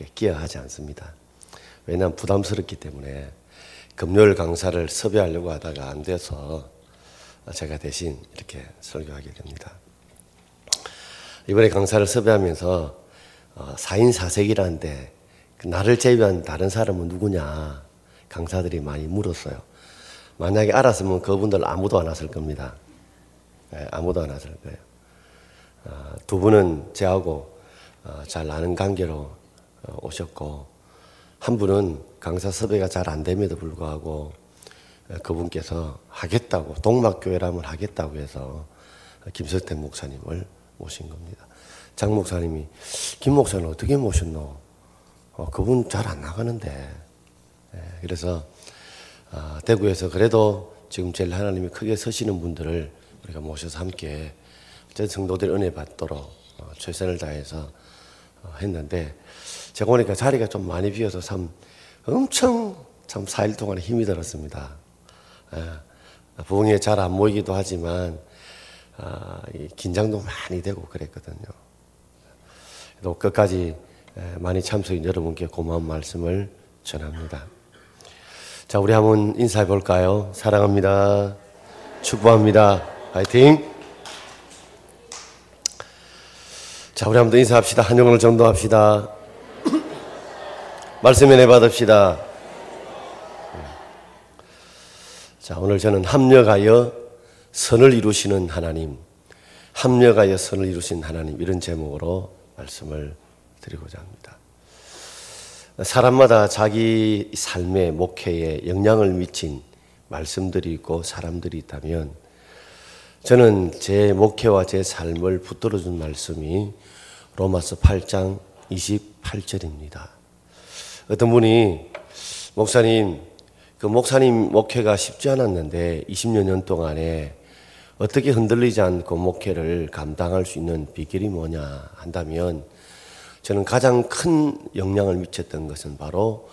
이렇게 기여하지 않습니다. 왜냐하면 부담스럽기 때문에 금요일 강사를 섭외하려고 하다가 안 돼서 제가 대신 이렇게 설교하게 됩니다. 이번에 강사를 섭외하면서 4인 4색이라는데 나를 제외한 다른 사람은 누구냐 강사들이 많이 물었어요. 만약에 알았으면 그분들 아무도 안 왔을 겁니다. 네, 아무도 안 왔을 거예요. 두 분은 저하고 잘 아는 관계로 오셨고, 한 분은 강사 섭외가 잘 안 됨에도 불구하고 그분께서 하겠다고, 동막교회라면 하겠다고 해서 김석태 목사님을 모신 겁니다. 장 목사님이 김 목사는 어떻게 모셨노? 그분 잘 안 나가는데. 그래서 대구에서 그래도 지금 제일 하나님이 크게 서시는 분들을 우리가 모셔서 함께 전 성도들 은혜 받도록 최선을 다해서 했는데, 제가 오니까 자리가 좀 많이 비어서 엄청 4일 동안 힘이 들었습니다. 부흥회 잘 안 모이기도 하지만 긴장도 많이 되고 그랬거든요. 또 끝까지 많이 참석인 여러분께 고마운 말씀을 전합니다. 자, 우리 한번 인사해 볼까요? 사랑합니다. 축복합니다. 파이팅! 자, 우리 한번 더 인사합시다. 한 영혼을 전도합시다. 말씀 은혜 받읍시다. 자, 오늘 저는 합력하여 선을 이루시는 하나님, 합력하여 선을 이루신 하나님, 이런 제목으로 말씀을 드리고자 합니다. 사람마다 자기 삶의 목회에 영향을 미친 말씀들이 있고 사람들이 있다면, 저는 제 목회와 제 삶을 붙들어준 말씀이 로마서 8장 28절입니다. 어떤 분이 목사님 목회가 쉽지 않았는데 20여 년 동안에 어떻게 흔들리지 않고 목회를 감당할 수 있는 비결이 뭐냐 한다면, 저는 가장 큰 영향을 미쳤던 것은 바로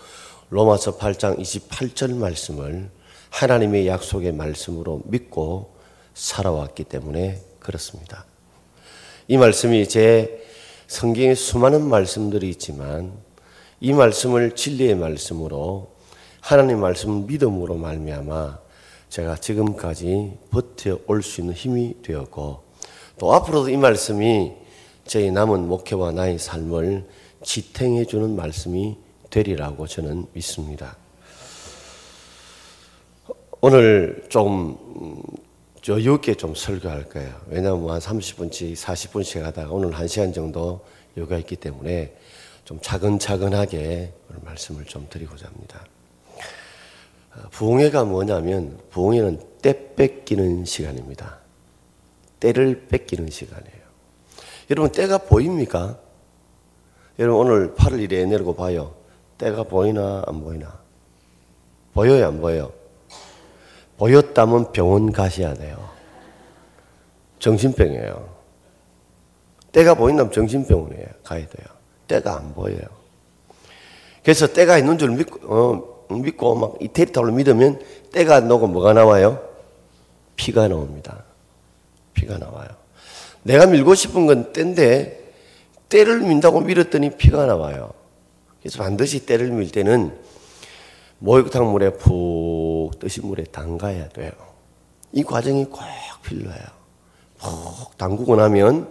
로마서 8장 28절 말씀을 하나님의 약속의 말씀으로 믿고 살아왔기 때문에 그렇습니다. 이 말씀이 제 성경에 수많은 말씀들이 있지만, 이 말씀을 진리의 말씀으로, 하나님의 말씀을 믿음으로 말미암아 제가 지금까지 버텨올 수 있는 힘이 되었고, 또 앞으로도 이 말씀이 제 남은 목회와 나의 삶을 지탱해 주는 말씀이 되리라고 저는 믿습니다. 오늘 좀 여유 있게 좀 설교할 거예요. 왜냐하면 한 30분씩 40분씩 하다가 오늘 1시간 정도 여유가 있기 때문에 좀 차근차근하게 오늘 말씀을 좀 드리고자 합니다. 부흥회가 뭐냐면, 부흥회는 때 뺏기는 시간입니다. 때를 뺏기는 시간이에요. 여러분, 때가 보입니까? 여러분, 오늘 8월 1일에 내리고 봐요. 때가 보이나 안 보이나? 보여요, 안 보여요? 보였다면 병원 가셔야 돼요. 정신병이에요. 때가 보인다면 정신병원에 가야 돼요. 때가 안 보여요. 그래서 때가 있는 줄 믿고 막 이태리탈로 믿으면 때가 나고 뭐가 나와요? 피가 나옵니다. 피가 나와요. 내가 밀고 싶은 건 때인데 때를 민다고 밀었더니 피가 나와요. 그래서 반드시 때를 밀 때는 목욕탕 물에 푹 뜨신 물에 담가야 돼요. 이 과정이 꼭 필요해요. 푹 담그고 나면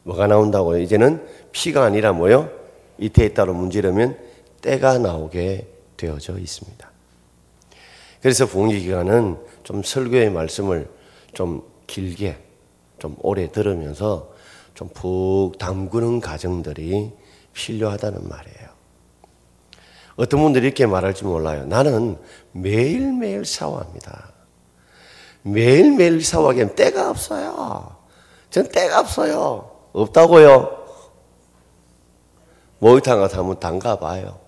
뭐가 나온다고요? 이제는 피가 아니라 뭐요? 이태에 따로 문지르면 때가 나오게 되어져 있습니다. 그래서 부흥회 기간은 좀 설교의 말씀을 좀 길게, 좀 오래 들으면서 좀 푹 담그는 과정들이 필요하다는 말이에요. 어떤 분들이 이렇게 말할지 몰라요. 나는 매일매일 샤워합니다. 매일매일 샤워하기엔 때가 없어요. 전 때가 없어요. 없다고요? 목욕탕 가서 한번 담가봐요.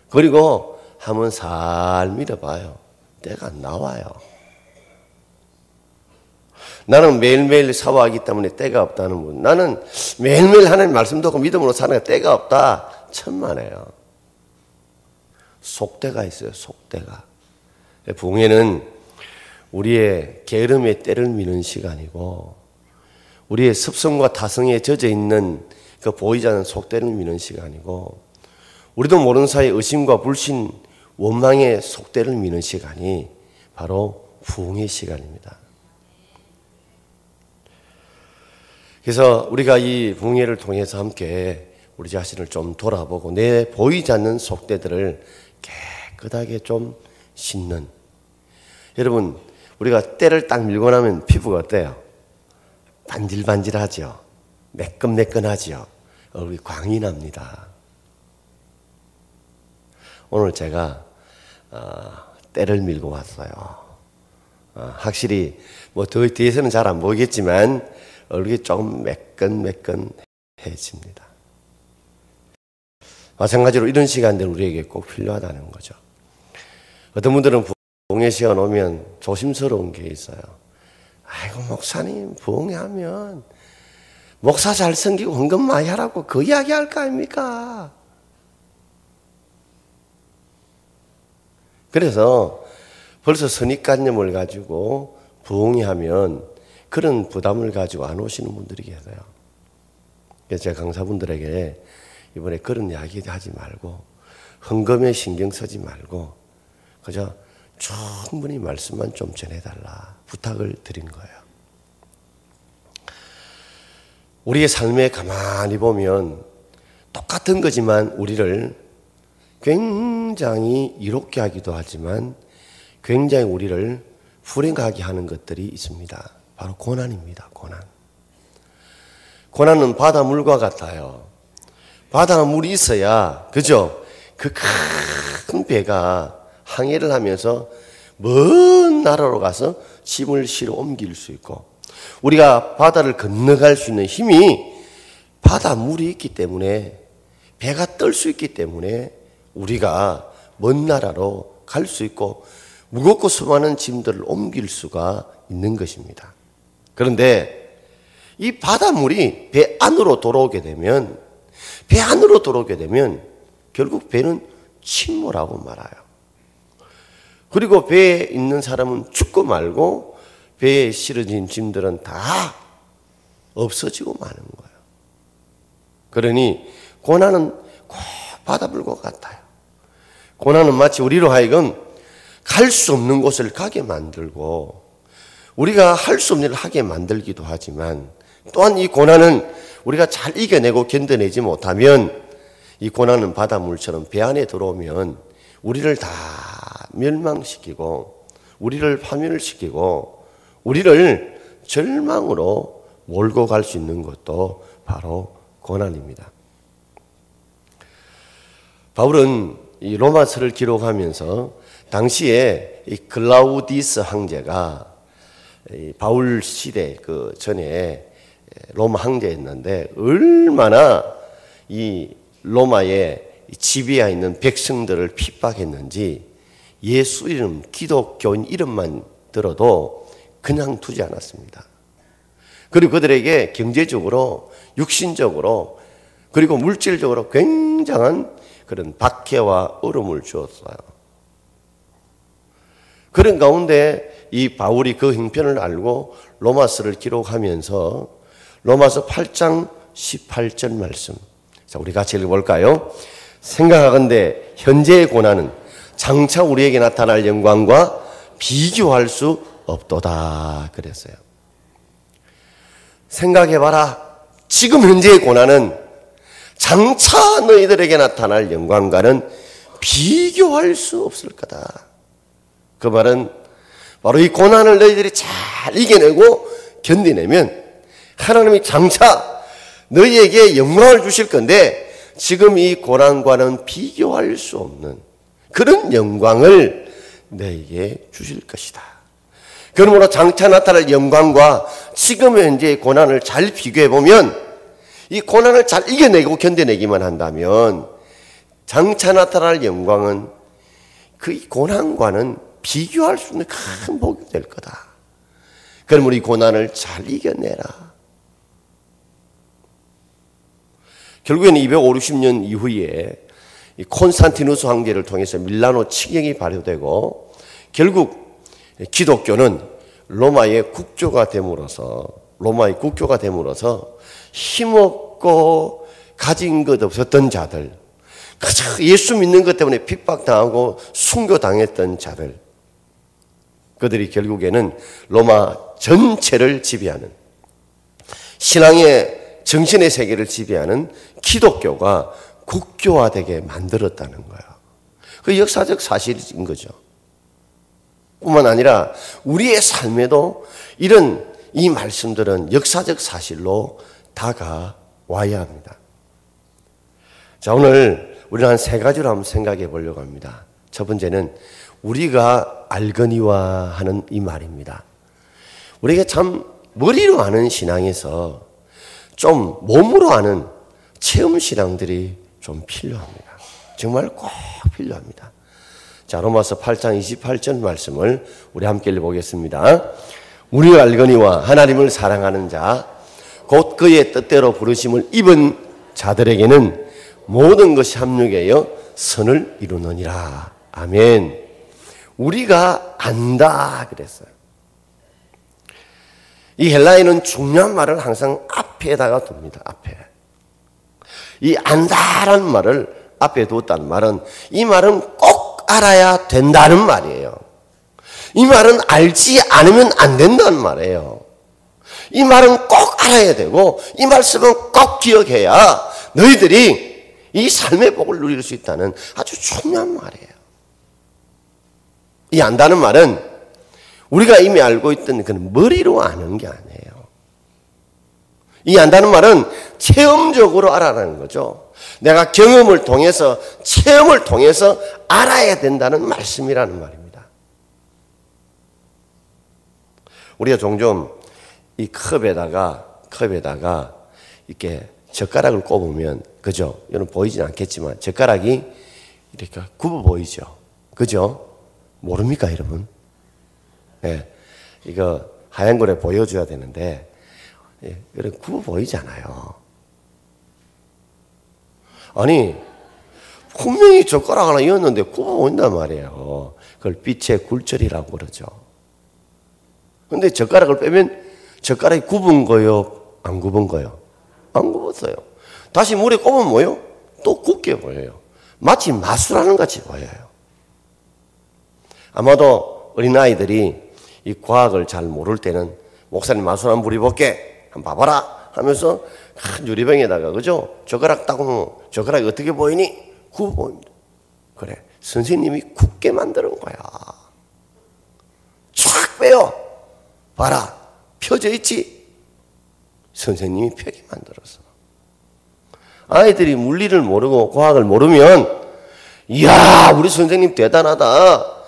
그리고 한번 살 밀어봐요. 때가 안 나와요. 나는 매일매일 샤워하기 때문에 때가 없다는 분, 나는 매일매일 하나님 말씀 듣고 믿음으로 사는 때가 없다, 천만에요. 속때가 있어요. 속때가. 부흥회는 우리의 게으름의 때를 미는 시간이고, 우리의 습성과 타성에 젖어 있는 그 보이지 않는 속대를 미는 시간이고, 우리도 모르는 사이에 의심과 불신, 원망의 속대를 미는 시간이 바로 부흥의 시간입니다. 그래서 우리가 이 부흥회를 통해서 함께 우리 자신을 좀 돌아보고 내 보이지 않는 속대들을 깨끗하게 좀 씻는, 여러분 우리가 때를 딱 밀고 나면 피부가 어때요? 반질반질하죠. 매끈매끈하죠. 얼굴이 광이 납니다. 오늘 제가 때를 밀고 왔어요. 확실히 뭐 뒤에서는 잘 안 보이겠지만 얼굴이 조금 매끈매끈해집니다. 마찬가지로 이런 시간들 우리에게 꼭 필요하다는 거죠. 어떤 분들은 부흥회 시간 오면 조심스러운 게 있어요. 아이고 목사님 부흥회 하면 목사 잘 섬기고 헌금 많이 하라고 그 이야기 할 거 아닙니까? 그래서 벌써 선입관념을 가지고 부흥회 하면 그런 부담을 가지고 안 오시는 분들이 계세요. 그래서 제가 강사분들에게 이번에 그런 이야기 하지 말고 헌금에 신경 쓰지 말고 그저 충분히 말씀만 좀 전해달라 부탁을 드린 거예요. 우리의 삶에 가만히 보면 똑같은 거지만 우리를 굉장히 이롭게 하기도 하지만 굉장히 우리를 불행하게 하는 것들이 있습니다. 바로 고난입니다. 고난. 고난은 바닷물과 같아요. 바닷물이 있어야, 그죠? 그 큰 배가 항해를 하면서 먼 나라로 가서 짐을 실어 옮길 수 있고, 우리가 바다를 건너갈 수 있는 힘이 바닷물이 있기 때문에, 배가 뜰 수 있기 때문에 우리가 먼 나라로 갈 수 있고 무겁고 수많은 짐들을 옮길 수가 있는 것입니다. 그런데 이 바닷물이 배 안으로 들어오게 되면 결국 배는 침몰하고 말아요. 그리고 배에 있는 사람은 죽고 말고 배에 실어진 짐들은 다 없어지고 마는 거예요. 그러니 고난은 꼭 바닷물과 같아요. 고난은 마치 우리로 하여금 갈 수 없는 곳을 가게 만들고 우리가 할 수 없는 일을 하게 만들기도 하지만 또한 이 고난은 우리가 잘 이겨내고 견뎌내지 못하면 이 고난은 바닷물처럼 배 안에 들어오면 우리를 다 멸망시키고 우리를 파멸시키고 우리를 절망으로 몰고 갈 수 있는 것도 바로 고난입니다. 바울은 이 로마서를 기록하면서 당시에 이 클라우디스 황제가 바울 시대 그 전에 로마 황제였는데 얼마나 이 로마의 지배하에 있는 백성들을 핍박했는지 예수 이름, 기독교인 이름만 들어도 그냥 두지 않았습니다. 그리고 그들에게 경제적으로, 육신적으로, 그리고 물질적으로 굉장한 그런 박해와 어려움을 주었어요. 그런 가운데 이 바울이 그 형편을 알고 로마서를 기록하면서 로마서 8장 18절 말씀. 자, 우리 같이 읽어볼까요? 생각하건대 현재의 고난은 장차 우리에게 나타날 영광과 비교할 수 없도다. 그랬어요. 생각해봐라. 지금 현재의 고난은 장차 너희들에게 나타날 영광과는 비교할 수 없을 거다. 그 말은 바로 이 고난을 너희들이 잘 이겨내고 견디내면 하나님이 장차 너희에게 영광을 주실 건데 지금 이 고난과는 비교할 수 없는 그런 영광을 너희에게 주실 것이다. 그러므로 장차 나타날 영광과 지금 현재의 고난을 잘 비교해보면 이 고난을 잘 이겨내고 견뎌내기만 한다면 장차 나타날 영광은 그 고난과는 비교할 수 없는 큰 복이 될 거다. 그러므로 이 고난을 잘 이겨내라. 결국에는 250년 이후에 이 콘스탄티누스 황제를 통해서 밀라노 칙령이 발효되고 결국 기독교는 로마의 국교가 됨으로써 힘없고 가진 것 없었던 자들, 그저 예수 믿는 것 때문에 핍박당하고 순교당했던 자들, 그들이 결국에는 로마 전체를 지배하는, 신앙의 정신의 세계를 지배하는 기독교가 국교화되게 만들었다는 거야. 그 역사적 사실인 거죠. 뿐만 아니라 우리의 삶에도 이런 이 말씀들은 역사적 사실로 다가와야 합니다. 자, 오늘 우리는 한 세 가지로 한번 생각해 보려고 합니다. 첫 번째는 우리가 알거니와 하는 이 말입니다. 우리가 참 머리로 아는 신앙에서 좀 몸으로 아는 체험 신앙들이 좀 필요합니다. 정말 꼭 필요합니다. 자, 로마서 8장 28절 말씀을 우리 함께 읽어보겠습니다. 우리가 알거니와 하나님을 사랑하는 자, 곧 그의 뜻대로 부르심을 입은 자들에게는 모든 것이 합력하여 선을 이루느니라. 아멘. 우리가 안다 그랬어요. 이 헬라인은 중요한 말을 항상 앞에다가 둡니다. 앞에. 이 안다라는 말을 앞에 두었다는 말은, 이 말은 꼭 알아야 된다는 말이에요. 이 말은 알지 않으면 안 된다는 말이에요. 이 말은 꼭 알아야 되고, 이 말씀은 꼭 기억해야 너희들이 이 삶의 복을 누릴 수 있다는 아주 중요한 말이에요. 이 안다는 말은 우리가 이미 알고 있던 그런 머리로 아는 게 아니에요. 이 안다는 말은 체험적으로 알아라는 거죠. 내가 경험을 통해서, 체험을 통해서 알아야 된다는 말씀이라는 말입니다. 우리가 종종 이 컵에다가 이렇게 젓가락을 꼽으면, 그죠? 여러분 보이진 않겠지만 젓가락이 이렇게 굽어 보이죠? 그죠? 모릅니까, 여러분? 예, 이거 하얀 거를 보여줘야 되는데, 예, 이렇게 굽어 보이잖아요. 아니, 분명히 젓가락 하나 이었는데 굽어 보인단 말이에요. 그걸 빛의 굴절이라고 그러죠. 근데 젓가락을 빼면 젓가락이 굽은 거요? 안 굽은 거요? 안 굽었어요. 다시 물에 꼽으면 뭐요? 또 굽게 보여요. 마치 마술하는 같이 보여요. 아마도 어린아이들이 이 과학을 잘 모를 때는 목사님 마술 한번 부려볼게, 한번 봐봐라 하면서 큰 유리병에다가, 그죠? 젓가락 따고 젓가락이 어떻게 보이니? 굽어 보입니다. 그래, 선생님이 굽게 만드는 거야. 쫙 빼요. 봐라, 펴져 있지? 선생님이 펴게 만들었어. 아이들이 물리를 모르고 과학을 모르면, 이야, 우리 선생님 대단하다.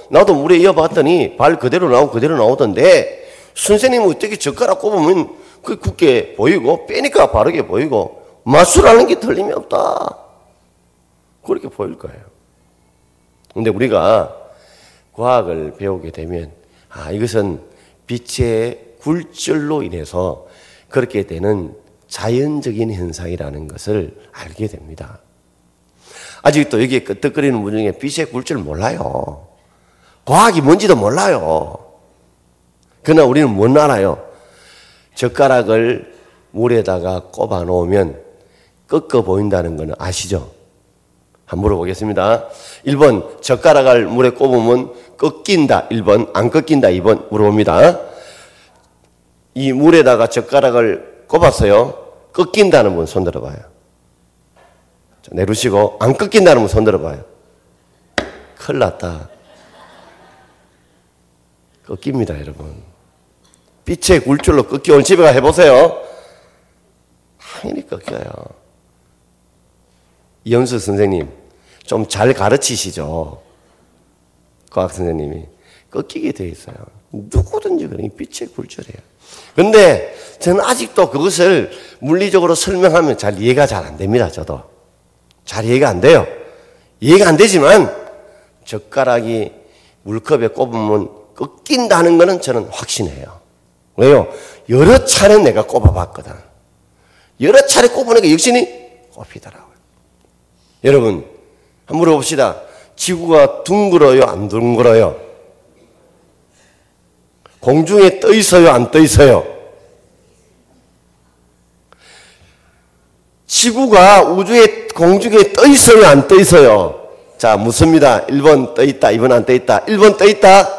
나도 물에 이어봤더니 발 그대로 나오고 그대로 나오던데, 선생님은 어떻게 젓가락 꼽으면 그 굳게 보이고 빼니까 바르게 보이고 마술하는 게 틀림이 없다. 그렇게 보일 거예요. 근데 우리가 과학을 배우게 되면, 이것은 빛의 굴절로 인해서 그렇게 되는 자연적인 현상이라는 것을 알게 됩니다. 아직도 여기에 끄떡거리는 분 중에 빛의 굴절 몰라요. 과학이 뭔지도 몰라요. 그러나 우리는 못 알아요. 젓가락을 물에다가 꼽아 놓으면 꺾어 보인다는 것은 아시죠? 한번 물어보겠습니다. 1번, 젓가락을 물에 꼽으면 꺾인다. 1번, 안 꺾인다. 2번 물어봅니다. 이 물에다가 젓가락을 꼽았어요. 꺾인다는 분 손 들어봐요. 자, 내리시고, 안 꺾인다는 분 손 들어봐요. 큰일 났다. 꺾입니다, 여러분. 빛의 굴절로 꺾여. 오늘 집에 가 해보세요. 당연히 꺾여요. 이영수 선생님, 좀 잘 가르치시죠? 과학 선생님이. 꺾이게 돼 있어요. 누구든지 그런 빛의 굴절이에요. 그런데 저는 아직도 그것을 물리적으로 설명하면 잘 이해가 잘 안 됩니다, 저도. 잘 이해가 안 돼요. 이해가 안 되지만 젓가락이 물컵에 꼽으면 꺾인다는 것은 저는 확신해요. 왜요? 여러 차례 내가 꼽아봤거든. 여러 차례 꼽으니까 역시 꼽히더라고요. 여러분, 한번 물어봅시다. 지구가 둥글어요? 안 둥글어요? 공중에 떠 있어요? 안 떠 있어요? 지구가 우주의 공중에 떠 있어요, 안 떠 있어요? 자, 묻습니다. 1번 떠 있다, 2번 안 떠 있다. 1번 떠 있다.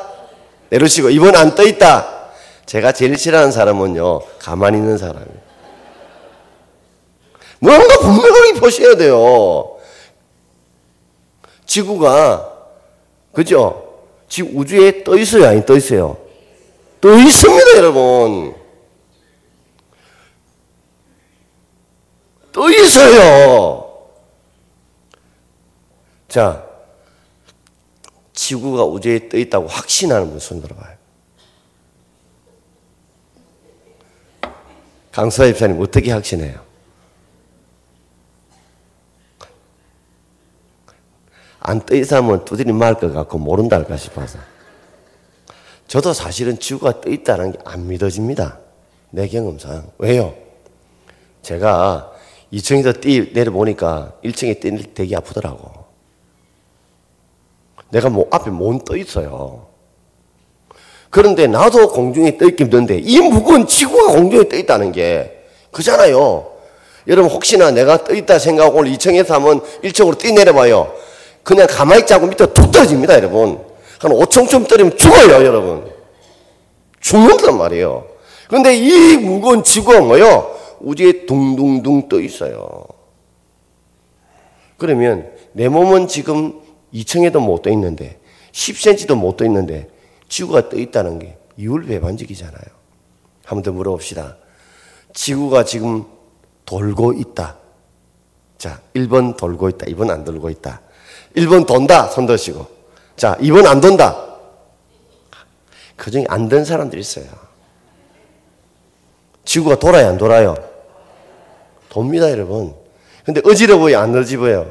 내려시고 2번 안 떠 있다. 제가 제일 싫어하는 사람은요, 가만히 있는 사람이에요. 뭔가 분명하게 보셔야 돼요. 지구가, 그죠? 지금 우주에 떠 있어요, 아니 떠 있어요? 떠 있습니다, 여러분. 떠 있어요. 자, 지구가 우주에 떠 있다고 확신하는 분 손 들어봐요. 강수아 집사님 어떻게 확신해요? 안 떠 있으면 두드리 맞을 것 같고 모른다 할까 싶어서. 저도 사실은 지구가 떠 있다는 게 안 믿어집니다. 내 경험상. 왜요? 제가 2층에서 내려보니까 1층에 뛰는 되게 아프더라고. 내가 뭐 앞에 못 떠 있어요. 그런데 나도 공중에 떠 있긴 있는데 이 무거운 지구가 공중에 떠 있다는 게 그잖아요. 여러분 혹시나 내가 떠 있다 생각하고 오늘 2층에서 하면 1층으로 뛰내려봐요. 그냥 가만히 있지 않고 밑에 툭 떨어집니다, 여러분. 한 5층쯤 떨어지면 죽어요, 여러분. 죽는단 말이에요. 그런데 이 무거운 지구가 뭐요? 우주에 둥둥둥 떠 있어요. 그러면 내 몸은 지금 2층에도 못 떠 있는데 10cm도 못 떠 있는데 지구가 떠 있다는 게 이율배반적이잖아요. 한 번 더 물어봅시다. 지구가 지금 돌고 있다. 자, 1번 돌고 있다. 2번 안 돌고 있다. 1번 돈다. 손 드시고. 자, 2번 안 돈다. 그중에 안 된 사람들이 있어요. 지구가 돌아요, 안 돌아요? 돕니다, 여러분. 근데 어지러워요, 안 어지러워요?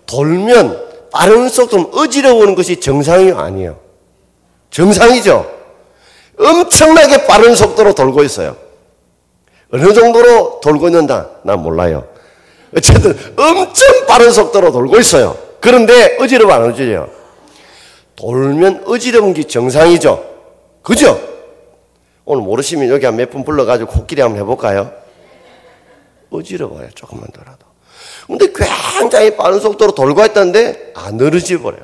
돌면 빠른 속도는 어지러우는 것이 정상이 아니에요. 정상이죠? 엄청나게 빠른 속도로 돌고 있어요. 어느 정도로 돌고 있는다? 난 몰라요. 어쨌든 엄청 빠른 속도로 돌고 있어요. 그런데 어지러워, 안 어지러워요? 돌면 어지러운 게 정상이죠? 그죠? 오늘 모르시면 여기 한 몇 분 불러가지고 코끼리 한번 해볼까요? 어지러워요, 조금만 더라도. 근데 굉장히 빠른 속도로 돌고 있다는데 안 늘어져 버려요.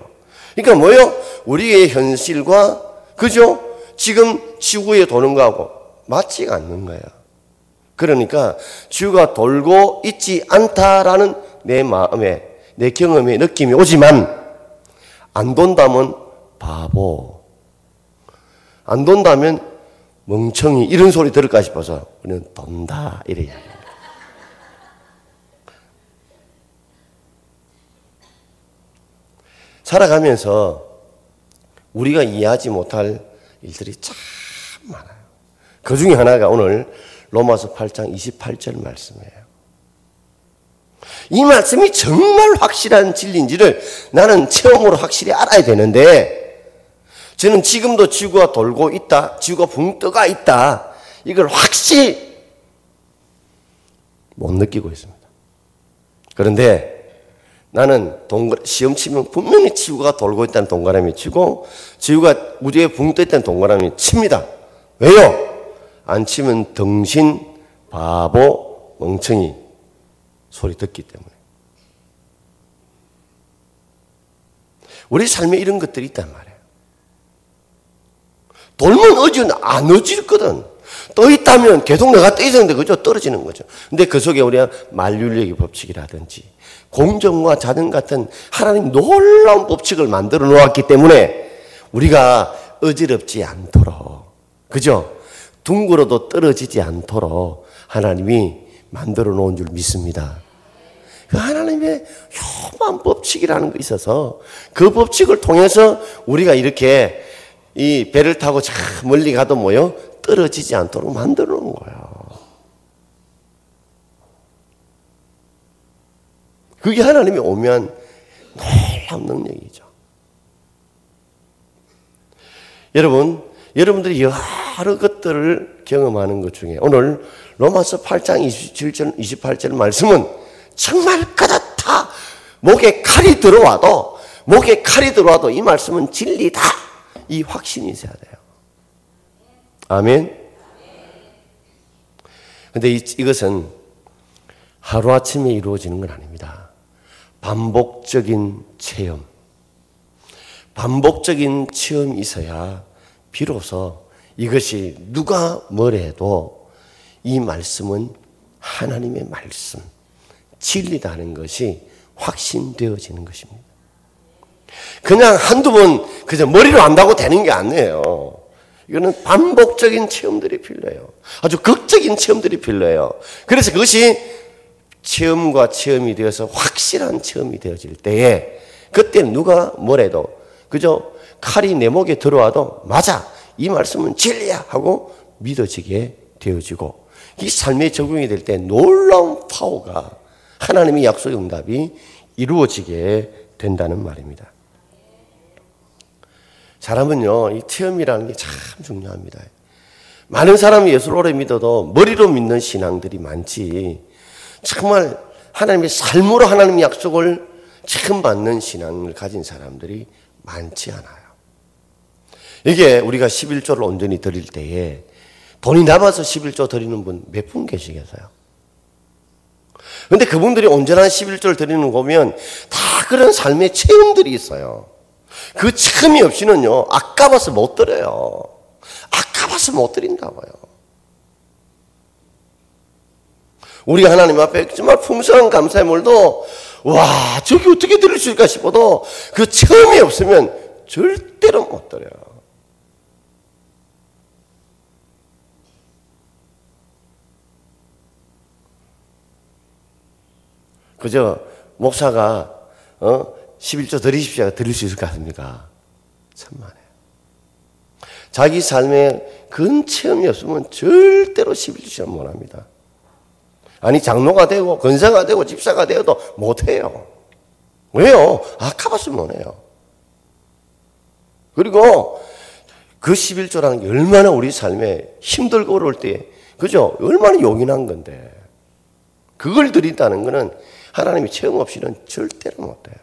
그러니까 뭐예요? 우리의 현실과, 그죠? 지금 지구에 도는 거하고 맞지가 않는 거예요. 그러니까 지구가 돌고 있지 않다라는 내 마음에, 내 경험에 느낌이 오지만 안 돈다면 바보, 안 돈다면 멍청이, 이런 소리 들을까 싶어서 우리는 돈다 이래 이야기합니다. 살아가면서 우리가 이해하지 못할 일들이 참 많아요. 그 중에 하나가 오늘 로마서 8장 28절 말씀이에요. 이 말씀이 정말 확실한 진리인지를 나는 체험으로 확실히 알아야 되는데, 저는 지금도 지구가 돌고 있다, 지구가 붕 떠가 있다, 이걸 확실히 못 느끼고 있습니다. 그런데 나는 시험 치면 분명히 지구가 돌고 있다는 동그라미 치고 지구가 우주에 붕 떠 있다는 동그라미 칩니다. 왜요? 안 치면 덩신, 바보, 멍청이 소리 듣기 때문에. 우리 삶에 이런 것들이 있단 말이에요. 돌면 어지는 안 어지거든. 떠 있다면 계속 내가 떠 있었는데 그죠? 떨어지는 거죠. 근데 그 속에 우리가 만륜력의 법칙이라든지 공정과 자정 같은 하나님 놀라운 법칙을 만들어 놓았기 때문에 우리가 어지럽지 않도록, 그죠? 둥그러도 떨어지지 않도록 하나님이 만들어 놓은 줄 믿습니다. 그 하나님의 묘한 법칙이라는 게 있어서 그 법칙을 통해서 우리가 이렇게 이 배를 타고 저 멀리 가도 뭐요? 떨어지지 않도록 만들어 놓은 거예요. 그게 하나님이 오면 놀라운 능력이죠. 여러분, 여러분들이 여러 것들을 경험하는 것 중에 오늘 로마서 8장 27절, 28절 말씀은 정말 그렇다. 목에 칼이 들어와도 이 말씀은 진리다. 이 확신이 있어야 돼요. 아멘. 근데 이것은 하루아침에 이루어지는 건 아닙니다. 반복적인 체험, 반복적인 체험이 있어야 비로소 이것이 누가 뭐래도 이 말씀은 하나님의 말씀, 진리다는 것이 확신되어지는 것입니다. 그냥 한두 번 그저 머리로 안다고 되는 게 아니에요. 이거는 반복적인 체험들이 필요해요. 아주 극적인 체험들이 필요해요. 그래서 그것이 체험과 체험이 되어서 확실한 체험이 되어질 때에 그때 누가 뭐래도 그저 칼이 내 목에 들어와도 맞아, 이 말씀은 진리야 하고 믿어지게 되어지고 이 삶에 적용이 될 때 놀라운 파워가 하나님의 약속 응답이 이루어지게 된다는 말입니다. 사람은요, 이 체험이라는 게 참 중요합니다. 많은 사람이 예수를 오래 믿어도 머리로 믿는 신앙들이 많지, 정말 하나님의 삶으로 하나님의 약속을 처음 받는 신앙을 가진 사람들이 많지 않아요. 이게 우리가 11조를 온전히 드릴 때에 돈이 남아서 11조 드리는 분 몇 분 계시겠어요? 그런데 그분들이 온전한 11조를 드리는 거 보면 다 그런 삶의 체험들이 있어요. 그 체험이 없이는요, 아까워서 못 드려요. 아까워서 못 드린다고요. 우리가 하나님 앞에 정말 풍성한 감사의 물도 와, 저기 어떻게 드릴 수 있을까 싶어도 그 체험이 없으면 절대로 못 드려요. 그저 목사가 11조 드리십시오 드릴 수 있을 것 같습니까? 천만에요. 자기 삶에 그런 체험이 없으면 절대로 11조 못합니다. 아니 장로가 되고 권사가 되고 집사가 되어도 못해요. 왜요? 아까워서 못해요. 그리고 그 11조라는 게 얼마나 우리 삶에 힘들고 어려울 때 그죠? 얼마나 용인한 건데 그걸 드린다는 것은 하나님이 체험 없이는 절대로 못해요.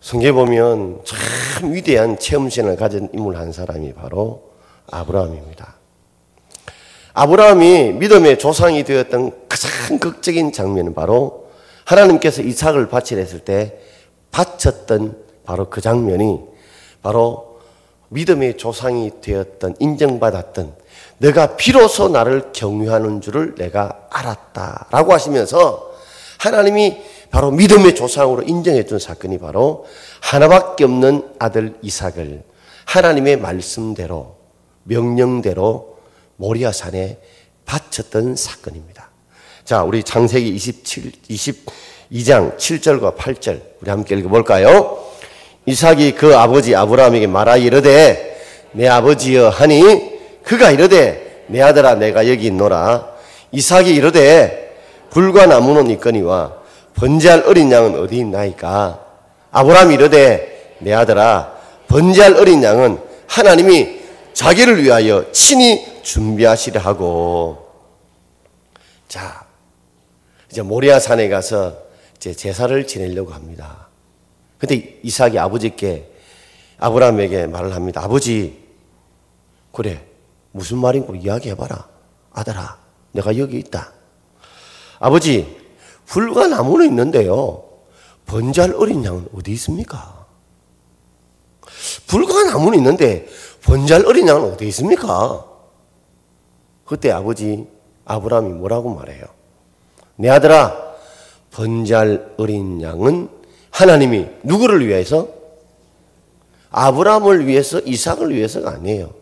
성경에 보면 참 위대한 체험신을 가진 인물 한 사람이 바로 아브라함입니다. 아브라함이 믿음의 조상이 되었던 가장 극적인 장면은 바로 하나님께서 이삭을 바치려 했을 때 바쳤던 바로 그 장면이 바로 믿음의 조상이 되었던 인정받았던 내가 비로소 나를 경유하는 줄을 내가 알았다라고 하시면서 하나님이 바로 믿음의 조상으로 인정했던 사건이 바로 하나밖에 없는 아들 이삭을 하나님의 말씀대로 명령대로 모리아산에 바쳤던 사건입니다. 자, 우리 창세기 22장 7절과 8절 우리 함께 읽어볼까요? 이삭이 그 아버지 아브라함에게 말하여 이르되 내 아버지여 하니 그가 이르되 내 아들아 내가 여기 있노라. 이삭이 이르되 불과 나무는 있거니와 번제할 어린 양은 어디 있나이까? 아브라함이 이르되 내 아들아 번제할 어린 양은 하나님이 자기를 위하여 친히 준비하시려 하고. 자, 이제 모리아산에 가서 이제 제사를 지내려고 합니다. 근데 이삭이 아버지께 아브라함에게 말을 합니다. 아버지, 그래 무슨 말인고 이야기해봐라. 아들아 내가 여기 있다. 아버지 불과 나무는 있는데요 번제할 어린 양은 어디 있습니까? 불과 나무는 있는데 번제할 어린 양은 어디 있습니까? 그때 아버지 아브라함이 뭐라고 말해요? 내 아들아 번제할 어린 양은 하나님이 누구를 위해서? 아브라함을 위해서 이삭을 위해서가 아니에요.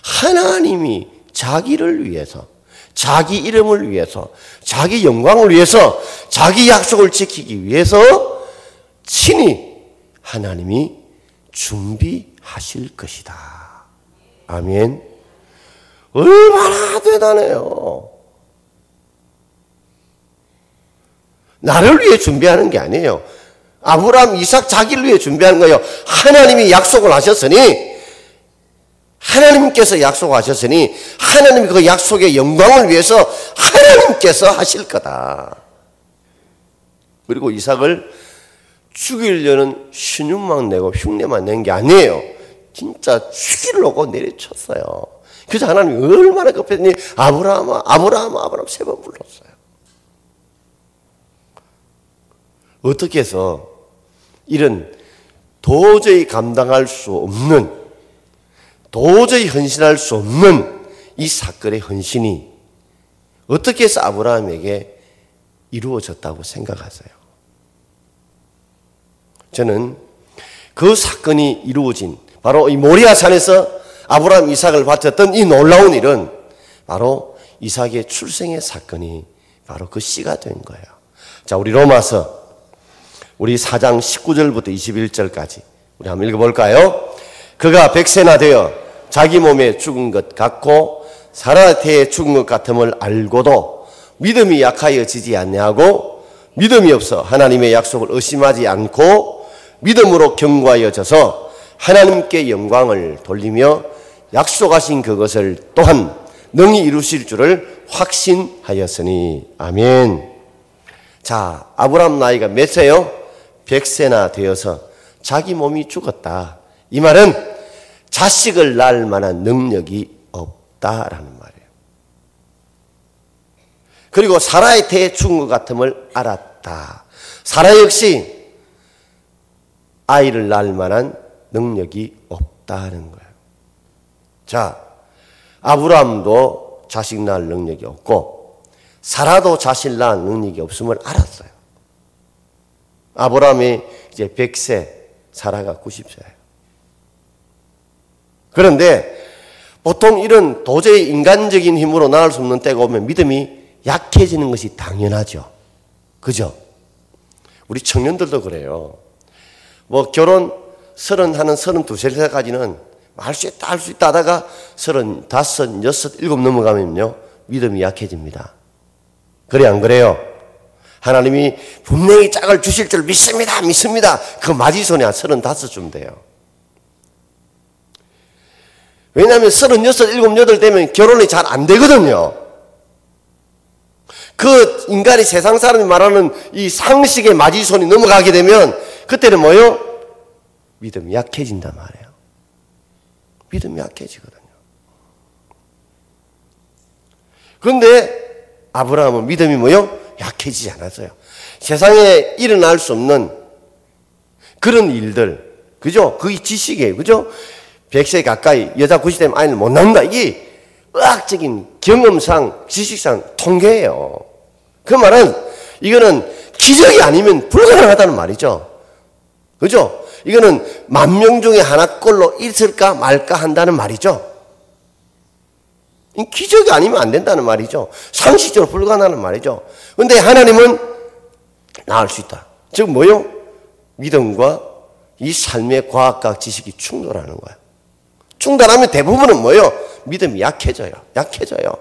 하나님이 자기를 위해서 자기 이름을 위해서 자기 영광을 위해서 자기 약속을 지키기 위해서 친히 하나님이 준비하실 것이다. 아멘. 얼마나 대단해요. 나를 위해 준비하는 게 아니에요. 아브라함, 이삭 자기를 위해 준비하는 거예요. 하나님이 약속을 하셨으니 하나님께서 약속하셨으니 하나님이 그 약속의 영광을 위해서 하나님께서 하실 거다. 그리고 이삭을 죽이려는 신용만 내고 흉내만 낸 게 아니에요. 진짜 죽이려고 내리쳤어요. 그래서 하나님이 얼마나 급했니? 아브라함아, 아브라함아, 아브라함 3번 불렀어요. 어떻게 해서 이런 도저히 감당할 수 없는, 도저히 헌신할 수 없는 이 사건의 헌신이 어떻게 해서 아브라함에게 이루어졌다고 생각하세요? 저는 그 사건이 이루어진 바로 이 모리아산에서 아브라함 이삭을 바쳤던 이 놀라운 일은 바로 이삭의 출생의 사건이 바로 그 씨가 된 거예요. 자, 우리 로마서 우리 4장 19절부터 21절까지 우리 한번 읽어볼까요? 그가 100세나 되어 자기 몸에 죽은 것 같고 사라 태에 죽은 것 같음을 알고도 믿음이 약하여지지 아니하고 믿음이 없어 하나님의 약속을 의심하지 않고 믿음으로 견고하여져서 하나님께 영광을 돌리며 약속하신 그것을 또한 능히 이루실 줄을 확신하였으니. 아멘. 자, 아브라함 나이가 몇 세요? 100세나 되어서 자기 몸이 죽었다. 이 말은 자식을 낳을 만한 능력이 없다라는 말이에요. 그리고 사라의 태에 죽은 것 같음을 알았다. 사라 역시 아이를 낳을 만한 능력이 없다는 거예요. 자, 아브라함도 자식 낳을 능력이 없고 사라도 자식 낳을 능력이 없음을 알았어요. 아브라함이 이제 100세, 사라가 90세예요. 그런데 보통 이런 도저히 인간적인 힘으로 낳을 수 없는 때가 오면 믿음이 약해지는 것이 당연하죠. 그죠? 우리 청년들도 그래요. 뭐 결혼 30 하는 32, 33까지는 할 수 있다, 할 수 있다 하다가 35, 6, 7 넘어가면요. 믿음이 약해집니다. 그래, 안 그래요? 하나님이 분명히 짝을 주실 줄 믿습니다. 믿습니다. 그 마지손이 한 35쯤 돼요. 왜냐하면 36, 7, 8 되면 결혼이 잘 안 되거든요. 그 인간이 세상 사람이 말하는 이 상식의 마지손이 넘어가게 되면 그때는 뭐요? 믿음이 약해진단 말이에요. 믿음이 약해지거든요. 그런데 아브라함은 믿음이 뭐요? 약해지지 않았어요. 세상에 일어날 수 없는 그런 일들, 그죠? 그게 지식이에요. 그죠? 100세 가까이 여자 90세 되면 아이를 못 낳는다. 이게 의학적인 경험상, 지식상 통계예요. 그 말은 이거는 기적이 아니면 불가능하다는 말이죠. 그죠? 이거는 10,000명 중에 하나꼴로 있을까 말까 한다는 말이죠. 기적이 아니면 안 된다는 말이죠. 상식적으로 불가능하다는 말이죠. 그런데 하나님은 나을 수 있다. 즉 뭐요? 믿음과 이 삶의 과학과 지식이 충돌하는 거예요. 충돌하면 대부분은 뭐요? 믿음이 약해져요. 약해져요.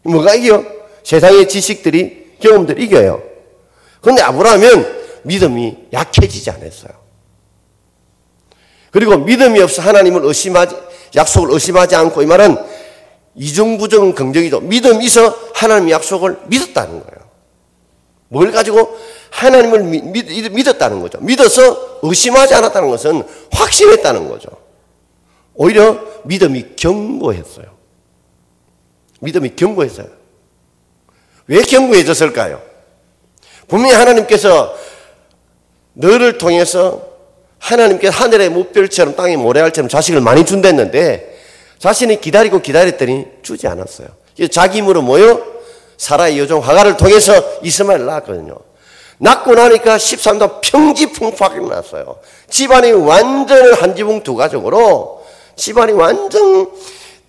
뭐가 이겨요? 세상의 지식들이, 경험들이 이겨요. 그런데 아브라함은 믿음이 약해지지 않았어요. 그리고 믿음이 없어 하나님을 약속을 의심하지 않고, 이 말은 이중부정 긍정이죠. 믿음이 있어 하나님의 약속을 믿었다는 거예요. 뭘 가지고? 하나님을 믿었다는 거죠. 믿어서 의심하지 않았다는 것은 확신했다는 거죠. 오히려 믿음이 견고했어요. 믿음이 견고했어요. 왜 견고해졌을까요? 분명히 하나님께서 너를 통해서 하나님께서 하늘의 무별처럼 땅의 모래알처럼 자식을 많이 준댔는데 자신이 기다리고 기다렸더니 주지 않았어요. 그래서 자기 힘으로 뭐요? 사라의 여종 하갈을 통해서 이스마엘을 낳았거든요. 낳고 나니까 13년 평지풍파하게 났어요. 집안이 완전 한지붕 두 가족으로 집안이 완전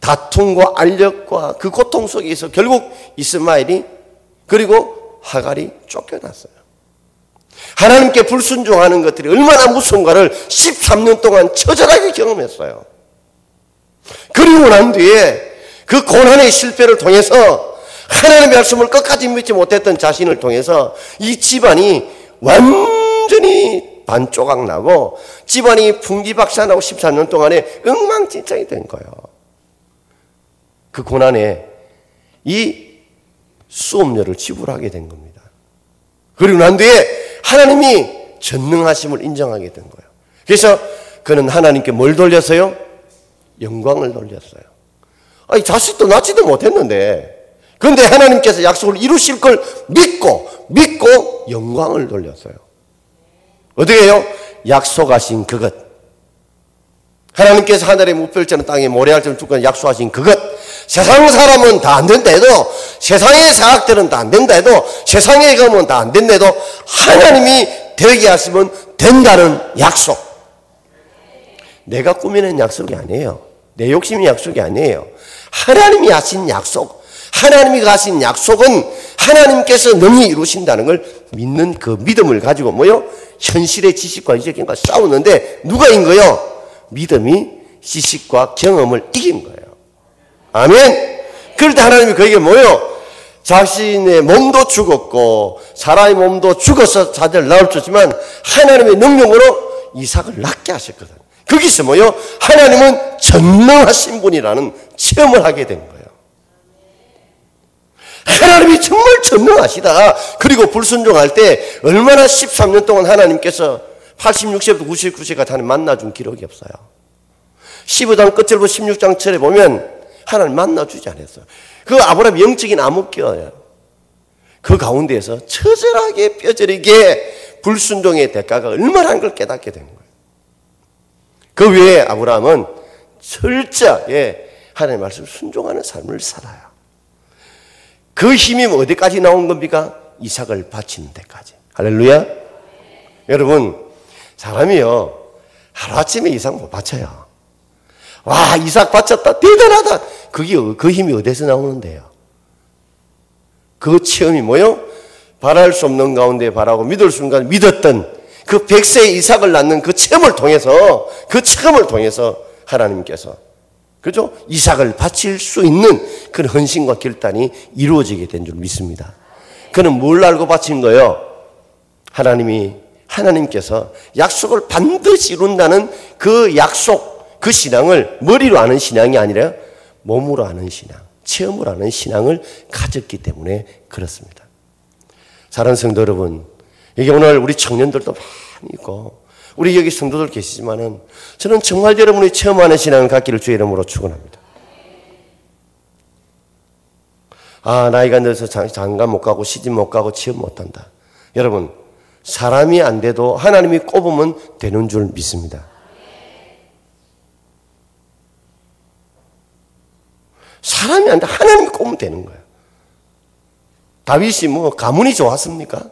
다툼과 알력과 그 고통 속에서 결국 이스마엘이 그리고 하갈이 쫓겨났어요. 하나님께 불순종하는 것들이 얼마나 무서운가를 13년 동안 처절하게 경험했어요. 그리고 난 뒤에 그 고난의 실패를 통해서 하나님의 말씀을 끝까지 믿지 못했던 자신을 통해서 이 집안이 완전히 반조각 나고 집안이 풍지박산하고 13년 동안에 엉망진창이 된 거예요. 그 고난에 이 수업료를 지불하게 된 겁니다. 그리고 난 뒤에 하나님이 전능하심을 인정하게 된 거예요. 그래서 그는 하나님께 뭘 돌렸어요? 영광을 돌렸어요. 아니, 자식도 낳지도 못했는데, 그런데 하나님께서 약속을 이루실 걸 믿고 영광을 돌렸어요. 어떻게 해요? 약속하신 그것. 하나님께서 하늘의 무별자는 땅에 모래알처럼 주권 약속하신 그것. 세상 사람은 다 안 된다 해도, 세상의 사학들은 다 안 된다 해도, 세상의 검은 다 안 된다 해도 하나님이 되게 하시면 된다는 약속. 내가 꾸미는 약속이 아니에요. 내 욕심이 약속이 아니에요. 하나님이 하신 약속. 하나님이 하신 약속은 하나님께서 능히 이루신다는 걸 믿는 그 믿음을 가지고 뭐요? 현실의 지식과 이적과 싸우는데 누가 이긴 거요? 믿음이 지식과 경험을 이긴 거예요. 아멘. 그럴 때 하나님이 그에게 뭐요? 자신의 몸도 죽었고 사라의 몸도 죽어서 자녀를 낳을 수 있지만 하나님의 능력으로 이삭을 낳게 하셨거든. 거기서 뭐요? 하나님은 전능하신 분이라는 체험을 하게 된 거예요. 하나님이 정말 전능하시다. 그리고 불순종할 때 얼마나 13년 동안 하나님께서 86세부터 99세까지 하나님 만나준 기록이 없어요. 15장 끝절부터 16장 절에 보면 하나님 만나주지 않았어요. 그 아브라함 영적인 암흑기예요. 그 가운데에서 처절하게 뼈저리게 불순종의 대가가 얼마나 한 걸 깨닫게 된 거예요. 그 외에 아브라함은 철저하게 하나님의 말씀을 순종하는 삶을 살아요. 그 힘이 어디까지 나온 겁니까? 이삭을 바치는 데까지. 할렐루야. 여러분, 사람이요 하루아침에 이삭 못 바쳐요. 와, 이삭 바쳤다, 대단하다. 그 힘이 어디서 나오는데요? 그 체험이 뭐요? 바랄 수 없는 가운데 바라고 믿을 순간 믿었던 그 100세의 이삭을 낳는 그 체험을 통해서 하나님께서 그죠? 이삭을 바칠 수 있는 그런 헌신과 결단이 이루어지게 된 줄 믿습니다. 그는 뭘 알고 바친 거예요? 하나님께서 약속을 반드시 이룬다는 그 약속, 그 신앙을 머리로 아는 신앙이 아니라 몸으로 아는 신앙, 체험으로 아는 신앙을 가졌기 때문에 그렇습니다. 사랑하는 성도 여러분, 여기 오늘 우리 청년들도 많이 있고 우리 여기 성도들 계시지만은 저는 정말 여러분이 체험하는 신앙을 갖기를 주의 이름으로 축원합니다. 아, 나이가 들어서 장가 못 가고 시집 못 가고 체험 못 한다. 여러분, 사람이 안 돼도 하나님이 꼽으면 되는 줄 믿습니다. 사람이 안 돼, 하나님이 꼽으면 되는 거예요. 다윗이 뭐 가문이 좋았습니까?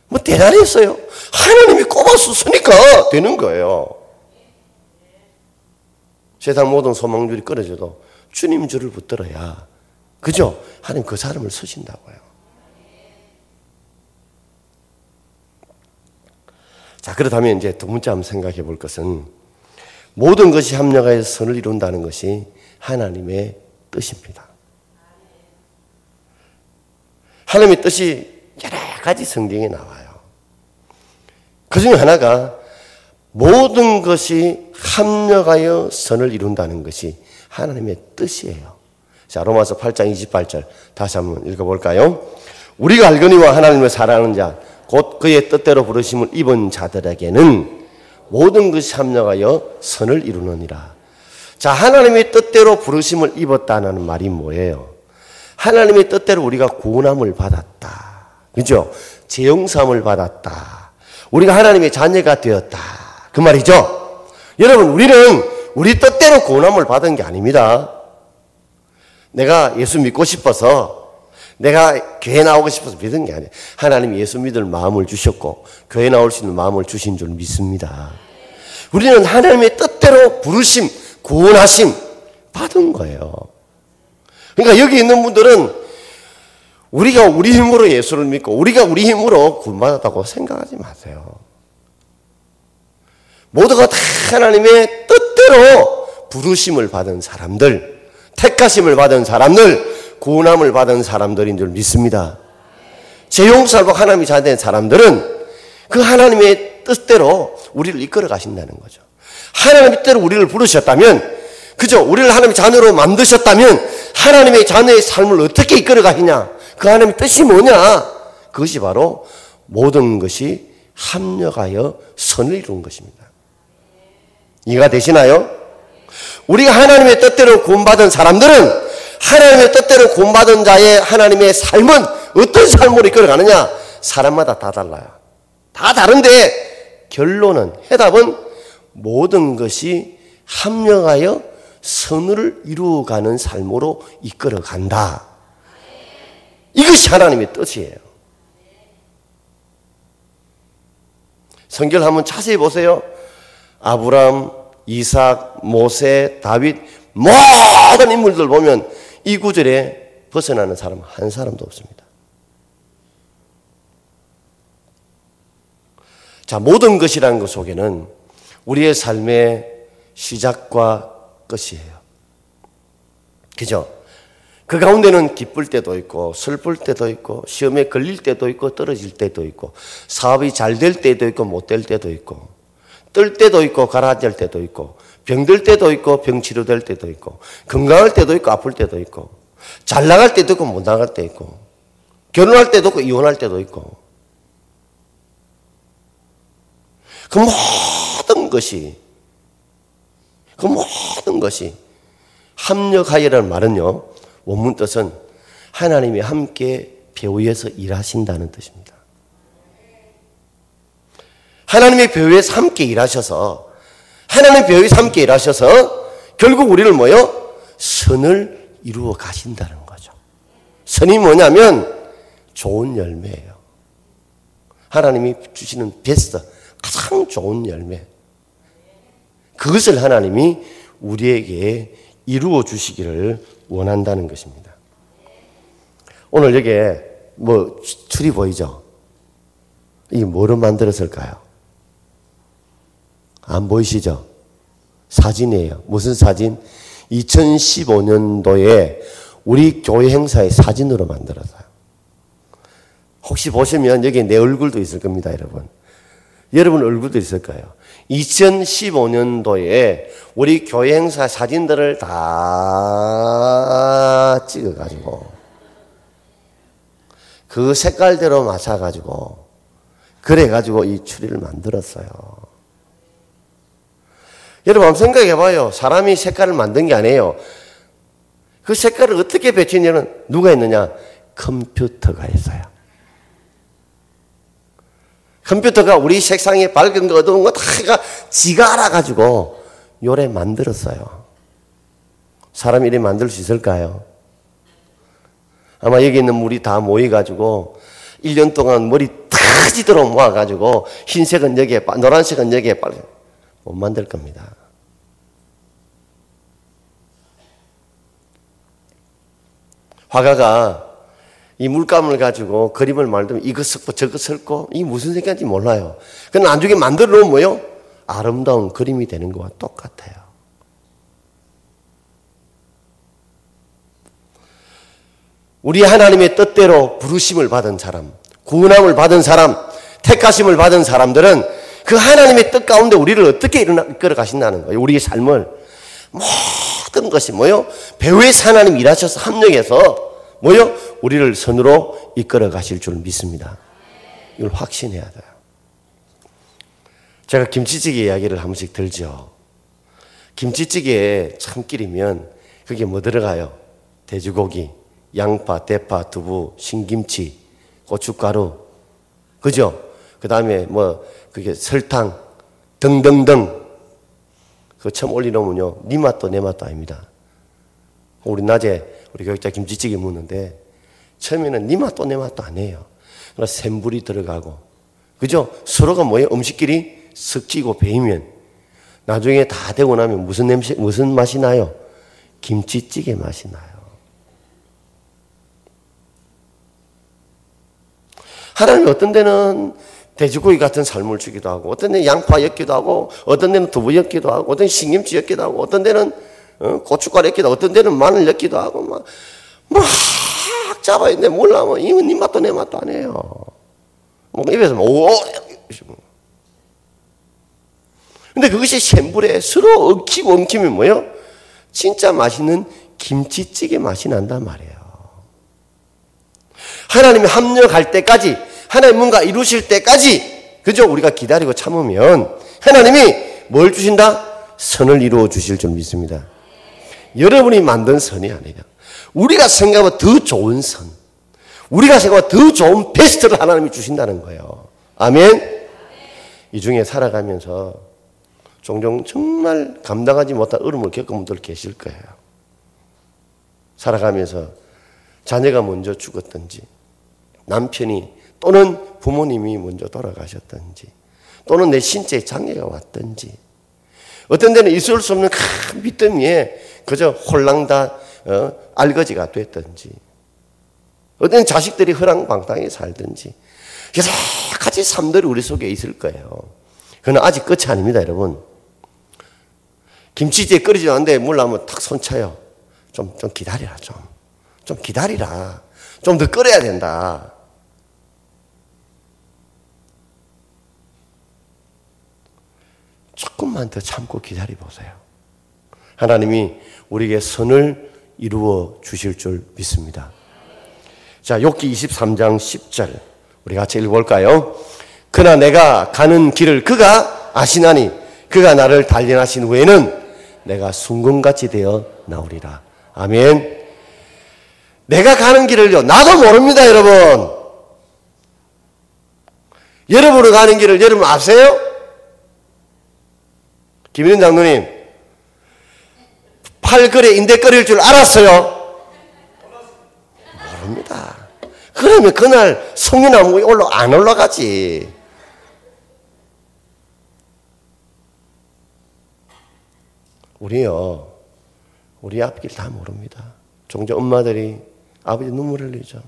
뭐 대단했어요. 하나님이 꼽았으니까 되는 거예요. 세상 모든 소망줄이 끊어져도 주님 줄을 붙들어야, 그죠? 하나님 그 사람을 쓰신다고요. 자, 그렇다면 이제 두 번째 한번 생각해 볼 것은 모든 것이 합력하여 선을 이룬다는 것이 하나님의 뜻입니다. 하나님의 뜻이 여러 가지 성경에 나와요. 그 중에 하나가 모든 것이 합력하여 선을 이룬다는 것이 하나님의 뜻이에요. 자, 로마서 8장 28절 다시 한번 읽어볼까요? 우리가 알거니와 하나님을 사랑하는 자 곧 그의 뜻대로 부르심을 입은 자들에게는 모든 것이 합력하여 선을 이루느니라. 자, 하나님의 뜻대로 부르심을 입었다는 말이 뭐예요? 하나님의 뜻대로 우리가 구원함을 받았다. 그죠? 재용삼을 받았다. 우리가 하나님의 자녀가 되었다. 그 말이죠? 여러분, 우리는 우리 뜻대로 구원함을 받은 게 아닙니다. 내가 예수 믿고 싶어서, 내가 교회 나오고 싶어서 믿은 게 아니에요. 하나님이 예수 믿을 마음을 주셨고 교회 나올 수 있는 마음을 주신 줄 믿습니다. 우리는 하나님의 뜻대로 부르심, 구원하심 받은 거예요. 그러니까 여기 있는 분들은 우리가 우리 힘으로 예수를 믿고 우리가 우리 힘으로 구원받았다고 생각하지 마세요. 모두가 다 하나님의 뜻대로 부르심을 받은 사람들, 택하심을 받은 사람들, 구원함을 받은 사람들인 줄 믿습니다. 재용살고 하나님이 자된 사람들은 그 하나님의 뜻대로 우리를 이끌어 가신다는 거죠. 하나님의 뜻대로 우리를 부르셨다면, 그죠? 우리를 하나님의 자녀로 만드셨다면 하나님의 자녀의 삶을 어떻게 이끌어 가시냐? 그 하나님의 뜻이 뭐냐? 그것이 바로 모든 것이 합력하여 선을 이루는 것입니다. 이해가 되시나요? 우리가 하나님의 뜻대로 구원받은 사람들은 하나님의 뜻대로 구원받은 자의 하나님의 삶은 어떤 삶으로 이끌어가느냐? 사람마다 다 달라요. 다 다른데 결론은, 해답은 모든 것이 합력하여 선을 이루어가는 삶으로 이끌어간다. 이것이 하나님의 뜻이에요. 성경을 한번 자세히 보세요. 아브람, 이삭, 모세, 다윗 모든 인물들 보면 이 구절에 벗어나는 사람 한 사람도 없습니다. 자, 모든 것이라는 것 속에는 우리의 삶의 시작과 끝이에요. 그죠? 그 가운데는 기쁠 때도 있고 슬플 때도 있고 시험에 걸릴 때도 있고 떨어질 때도 있고 사업이 잘 될 때도 있고 못 될 때도 있고 뜰 때도 있고 가라앉을 때도 있고 병들 때도 있고 병 치료될 때도 있고 건강할 때도 있고 아플 때도 있고 잘 나갈 때도 있고 못 나갈 때도 있고 결혼할 때도 있고 이혼할 때도 있고 그 모든 것이 합력하여라는 말은요, 원문 뜻은 하나님이 함께 배후에서 일하신다는 뜻입니다. 하나님의 배후에서 함께 일하셔서 결국 우리를 뭐요? 선을 이루어 가신다는 거죠. 선이 뭐냐면 좋은 열매예요. 하나님이 주시는 베스트, 가장 좋은 열매. 그것을 하나님이 우리에게 이루어 주시기를 원한다는 것입니다. 오늘 여기에 줄이 보이죠? 이게 뭐로 만들었을까요? 안 보이시죠? 사진이에요. 무슨 사진? 2015년도에 우리 교회 행사의 사진으로 만들었어요. 혹시 보시면 여기 내 얼굴도 있을 겁니다, 여러분. 여러분 얼굴도 있을 거예요. 2015년도에 우리 교회 행사 사진들을 다 찍어가지고 그 색깔대로 맞춰가지고 그래가지고 이 추리를 만들었어요. 여러분 한번 생각해봐요. 사람이 색깔을 만든 게 아니에요. 그 색깔을 어떻게 배치냐는 누가 했느냐? 컴퓨터가 했어요. 컴퓨터가 우리 색상에 밝은 거 어두운 거 다 지가 알아가지고 요래 만들었어요. 사람이 이래 만들 수 있을까요? 아마 여기 있는 물이 다 모여가지고 1년 동안 머리 터지도록 모아가지고 흰색은 여기에 노란색은 여기에 빨리 못 만들 겁니다. 화가가 이 물감을 가지고 그림을 만들면 이거 섞고 저거 섞고 이게 무슨 색깔인지 몰라요. 그럼 나중에 만들어 놓으면 뭐요? 아름다운 그림이 되는 거와 똑같아요. 우리 하나님의 뜻대로 부르심을 받은 사람, 구원함을 받은 사람, 택하심을 받은 사람들은 그 하나님의 뜻 가운데 우리를 어떻게 이끌어 가신다는 거예요. 우리의 삶을 모든 것이 뭐요? 배후에서 하나님 일하셔서 합력해서 뭐요? 우리를 선으로 이끌어 가실 줄 믿습니다. 이걸 확신해야 돼요. 제가 김치찌개 이야기를 한 번씩 들죠. 김치찌개에 참기름이면 그게 뭐 들어가요? 돼지고기, 양파, 대파, 두부, 신김치, 고춧가루, 그죠? 그 다음에 그게 설탕 등등등. 그거 처음 올려놓으면요, 네 맛도 내 맛도 아닙니다. 우리 낮에 우리 교육자 김치찌개 먹는데 처음에는 네 맛도 내 맛도 아니에요. 그러나 센불이 들어가고, 그죠? 서로가 뭐예요? 음식끼리 섞이고 배이면 나중에 다 되고 나면 무슨 맛이 나요? 김치찌개 맛이 나요. 하나님이 어떤 데는 돼지고기 같은 삶을 주기도 하고, 어떤 데는 양파 엮기도 하고, 어떤 데는 두부 엮기도 하고, 어떤 데는 신김치 엮기도 하고, 어떤 데는 고춧가루 엮기도 하고, 어떤 데는 마늘 엮기도 하고, 막 잡아야 되는데 몰라. 이건 네 맛도 내 맛도 아니에요. 입에서 오. 근데 그것이 센불에 서로 엉키면 뭐예요? 진짜 맛있는 김치찌개 맛이 난단 말이에요. 하나님이 합력할 때까지, 하나님 뭔가 이루실 때까지, 그죠? 우리가 기다리고 참으면 하나님이 뭘 주신다? 선을 이루어 주실 줄 믿습니다. 여러분이 만든 선이 아니라 우리가 생각하면 더 좋은 선, 우리가 생각하면 더 좋은 베스트를 하나님이 주신다는 거예요. 아멘. 이 중에 살아가면서 종종 정말 감당하지 못한 어려움을 겪은 분들 계실 거예요. 살아가면서 자녀가 먼저 죽었든지, 남편이 또는 부모님이 먼저 돌아가셨든지, 또는 내 신체에 장애가 왔든지, 어떤 데는 있을 수 없는 큰 밑더미에 그저 홀랑다 알거지가 됐든지, 어떤 데는 자식들이 허랑방탕하게 살든지, 여러 가지 삶들이 우리 속에 있을 거예요. 그건 아직 끝이 아닙니다, 여러분. 김치찌개 끓이지 않는데 물 나오면 탁 손쳐요. 좀 기다리라, 좀 기다리라. 좀 더 끓여야 된다. 조금만 더 참고 기다려보세요. 하나님이 우리에게 선을 이루어 주실 줄 믿습니다. 자, 욥기 23장 10절 우리 같이 읽어볼까요? 그러나 내가 가는 길을 그가 아시나니 그가 나를 단련하신 후에는 내가 순금같이 되어 나오리라. 아멘. 내가 가는 길을요, 나도 모릅니다, 여러분. 여러분이 가는 길을 여러분 아세요? 김일현 장로님, 팔걸에 인대거릴 줄 알았어요? 모릅니다. 그러면 그날 성리나무 안 올라가지. 우리요, 우리 앞길 다 모릅니다. 종종 엄마들이 아버지 눈물 흘리죠.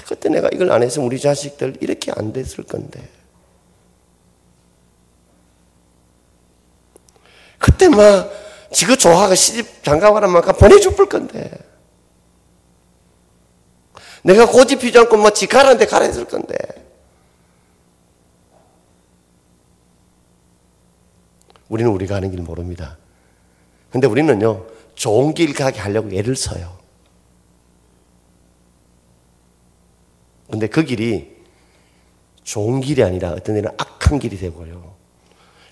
그때 내가 이걸 안 했으면 우리 자식들 이렇게 안 됐을 건데. 그때 막 지가 좋아하고 시집 장가가란 만큼 보내줄 건데. 내가 고집 피지 않고 막 지 가라는데 가라 했을 건데. 우리는 우리가 가는 길 모릅니다. 근데 우리는요, 좋은 길 가게 하려고 애를 써요. 근데 그 길이 좋은 길이 아니라 어떤 데는 악한 길이 되고요.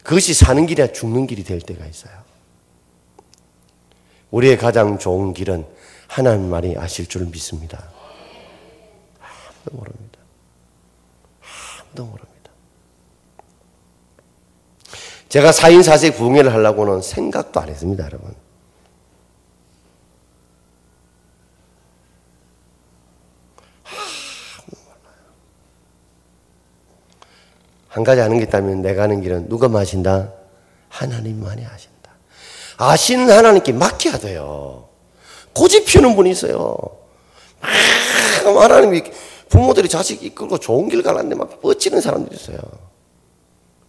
그것이 사는 길이 아니라 죽는 길이 될 때가 있어요. 우리의 가장 좋은 길은 하나님만이 아실 줄 믿습니다. 아무도 모릅니다. 아무도 모릅니다. 제가 4인 4색 부흥회를 하려고는 생각도 안 했습니다, 여러분. 한 가지 아는 게 있다면 내가 가는 길은 누가 마신다? 하나님만이 아신다. 아시는 하나님께 맡겨야 돼요. 고집 피우는 분이 있어요. 하나님이 부모들이 자식 이끌고 좋은 길 가라는데 막 뻗치는 사람들이 있어요.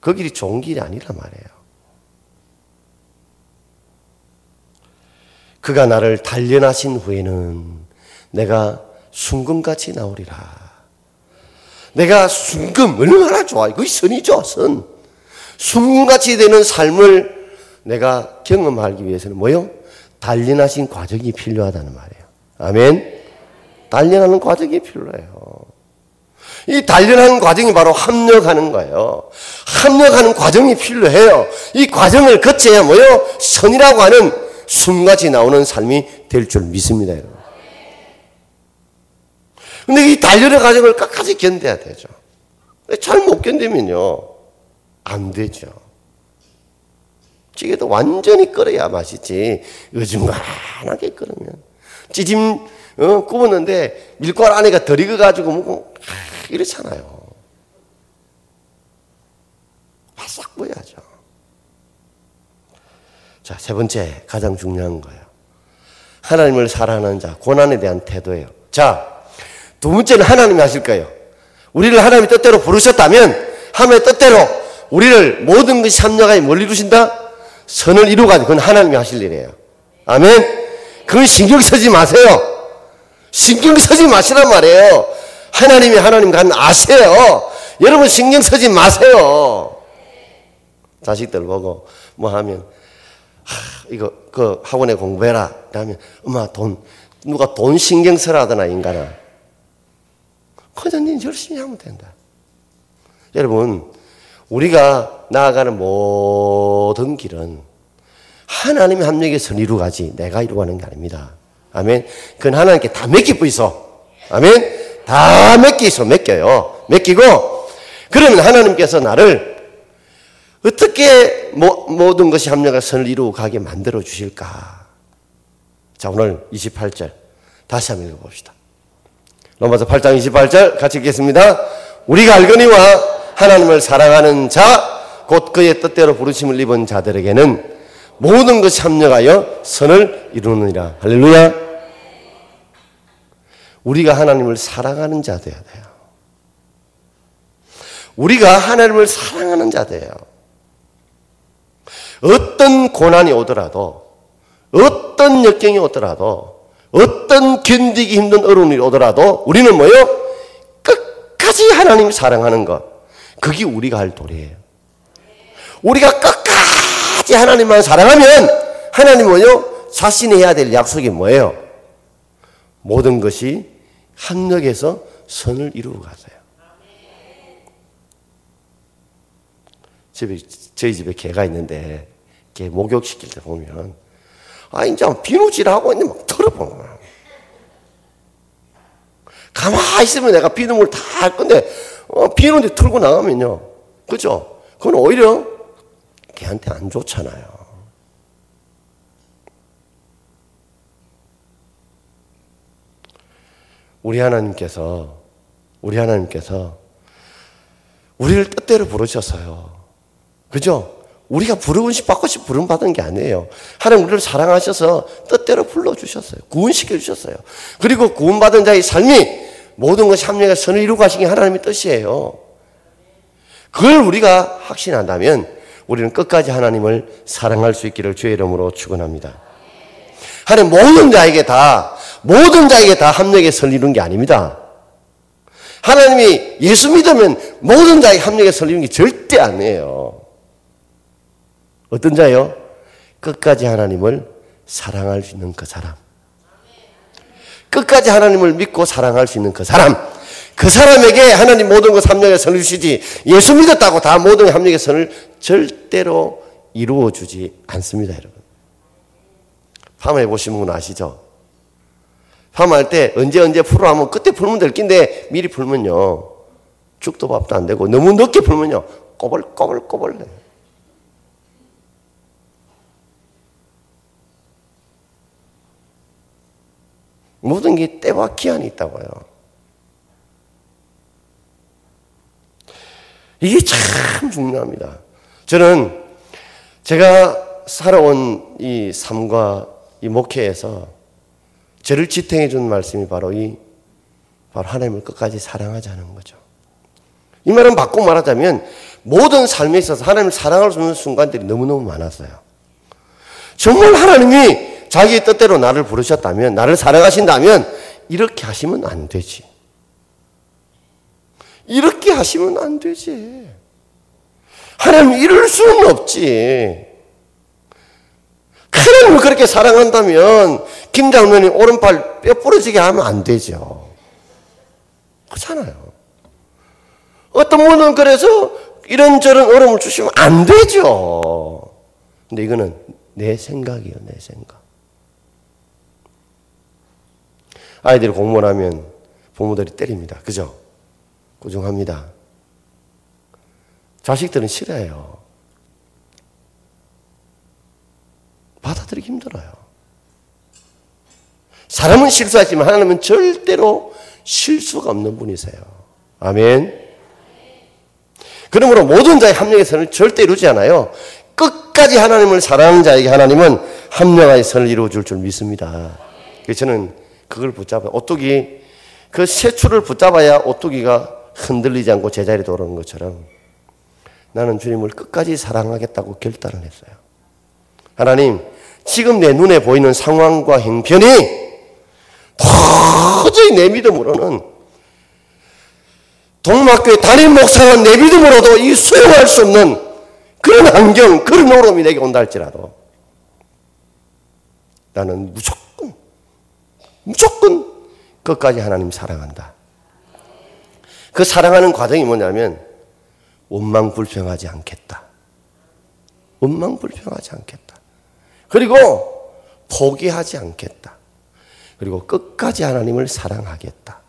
그 길이 좋은 길이 아니란 말이에요. 그가 나를 단련하신 후에는 내가 순금같이 나오리라. 내가 순금 얼마나 좋아요. 그게 선이죠, 선. 순금같이 되는 삶을 내가 경험하기 위해서는 뭐요? 단련하신 과정이 필요하다는 말이에요. 아멘. 단련하는 과정이 필요해요. 이 단련하는 과정이 바로 합력하는 거예요. 합력하는 과정이 필요해요. 이 과정을 거쳐야 뭐요? 선이라고 하는 순같이 나오는 삶이 될 줄 믿습니다, 여러분. 근데 이 단련의 과정을 끝까지 견뎌야 되죠. 잘 못 견디면요, 안 되죠. 찌개도 완전히 끓여야 맛있지. 어중간하게 끓으면. 찌짐, 굽었는데 밀가루 안에가 덜 익어가지고 먹고, 이렇잖아요. 바싹 보여야죠. 자, 세 번째, 가장 중요한 거예요. 하나님을 사랑하는 자, 고난에 대한 태도예요. 자, 두 번째는 하나님이 하실 거예요. 우리를 하나님의 뜻대로 부르셨다면 하나님의 뜻대로 우리를 모든 것이 합력하여 뭘 이루신다? 선을 이루가지고 그건 하나님이 하실 일이에요. 아멘? 그건 신경 쓰지 마세요. 신경 쓰지 마시란 말이에요. 하나님이 하나님 간 아세요. 여러분 신경 쓰지 마세요. 자식들 보고 뭐 하면 이거 그 학원에 공부해라. 그러면 엄마 누가 돈 신경 쓰라 하더나 인간아. 그냥 니 열심히 하면 된다. 여러분, 우리가 나아가는 모든 길은 하나님의 합력의 선 이루가지 내가 이루가는 게 아닙니다. 아멘. 그건 하나님께 다 맡기고 있어. 아멘. 다 맡겨요. 맡기고 그러면 하나님께서 나를 어떻게 모든 것이 합력의 선을 이루고 가게 만들어 주실까? 자, 오늘 28절 다시 한번 읽어봅시다. 로마서 8장 28절 같이 읽겠습니다. 우리가 알거니와 하나님을 사랑하는 자 곧 그의 뜻대로 부르심을 입은 자들에게는 모든 것이 합력하여 선을 이루느니라. 할렐루야. 우리가 하나님을 사랑하는 자 되어야 돼요. 우리가 하나님을 사랑하는 자 돼요. 어떤 고난이 오더라도, 어떤 역경이 오더라도, 어떤 견디기 힘든 어려움이 오더라도 우리는 뭐예요? 끝까지 하나님을 사랑하는 것. 그게 우리가 할 도리예요. 우리가 끝까지 하나님만 사랑하면 하나님 뭐예요? 자신이 해야 될 약속이 뭐예요? 모든 것이 합력해서 선을 이루고 가세요. 저희 집에 개가 있는데 개 목욕시킬 때 보면 이제 비누질하고 있는데 막 털어보는 거야. 가만히 있으면 내가 비누물 다 할 건데 비누인데 털고 나가면요. 그죠? 그건 오히려 걔한테 안 좋잖아요. 우리 하나님께서 우리를 뜻대로 부르셨어요. 그죠? 우리가 부르고 받고 싶어 부름 받은 게 아니에요. 하나님 우리를 사랑하셔서 뜻대로 불러주셨어요. 구원시켜 주셨어요. 그리고 구원받은 자의 삶이 모든 것이 합력해서 선을 이루고 가신 게 하나님의 뜻이에요. 그걸 우리가 확신한다면 우리는 끝까지 하나님을 사랑할 수 있기를 주의 이름으로 축원합니다. 하나님 모든 자에게 다 합력의 선을 이루는 게 아닙니다. 하나님이 예수 믿으면 모든 자에게 합력의 선을 이루는 게 절대 아니에요. 어떤 자요? 끝까지 하나님을 사랑할 수 있는 그 사람. 끝까지 하나님을 믿고 사랑할 수 있는 그 사람. 그 사람에게 하나님 모든 것 합력의 선을 주시지 예수 믿었다고 다 모든 합력의 선을 절대로 이루어 주지 않습니다, 여러분. 파마 해보신 분 아시죠? 파마할 때 언제 풀어 하면 그때 풀면 될 낀데 미리 풀면요 죽도 밥도 안 되고 너무 늦게 풀면요 꼬벌꼬벌꼬벌 내. 모든 게 때와 기한이 있다고요. 이게 참 중요합니다. 저는 제가 살아온 이 삶과 이 목회에서 저를 지탱해 준 말씀이 바로 하나님을 끝까지 사랑하자는 거죠. 이 말은 바꾸고 말하자면 모든 삶에 있어서 하나님을 사랑할 수 있는 순간들이 너무너무 많았어요. 정말 하나님이 자기의 뜻대로 나를 부르셨다면, 나를 사랑하신다면 이렇게 하시면 안 되지. 이렇게 하시면 안 되지. 하나님 이럴 수는 없지. 하나님을 그렇게 사랑한다면 김 장로님 오른팔 뼈 부러지게 하면 안 되죠. 그렇잖아요. 어떤 분은 그래서 이런저런 어려움을 주시면 안 되죠. 근데 이거는 내 생각이에요, 내 생각. 아이들이 공부를 하면 부모들이 때립니다. 그죠? 꾸중합니다. 자식들은 싫어해요. 받아들이기 힘들어요. 사람은 실수하지만 하나님은 절대로 실수가 없는 분이세요. 아멘. 그러므로 모든 자의 합력의 선을 절대 이루지 않아요. 끝까지 하나님을 사랑하는 자에게 하나님은 합력의 선을 이루어줄 줄 믿습니다. 그래서 저는 그걸 붙잡아요. 오뚜기, 그 쇠줄을 붙잡아야 오뚜기가 흔들리지 않고 제자리에 돌아오는 것처럼 나는 주님을 끝까지 사랑하겠다고 결단을 했어요. 하나님, 지금 내 눈에 보이는 상황과 형편이 도저히 내 믿음으로는 동막교회 담임 목사가 내 믿음으로도 이 수용할 수 없는 그런 환경, 그런 어려움이 내게 온다 할지라도 나는 무조건 끝까지 하나님 사랑한다. 그 사랑하는 과정이 뭐냐면 원망불평하지 않겠다. 원망불평하지 않겠다. 그리고 포기하지 않겠다. 그리고 끝까지 하나님을 사랑하겠다.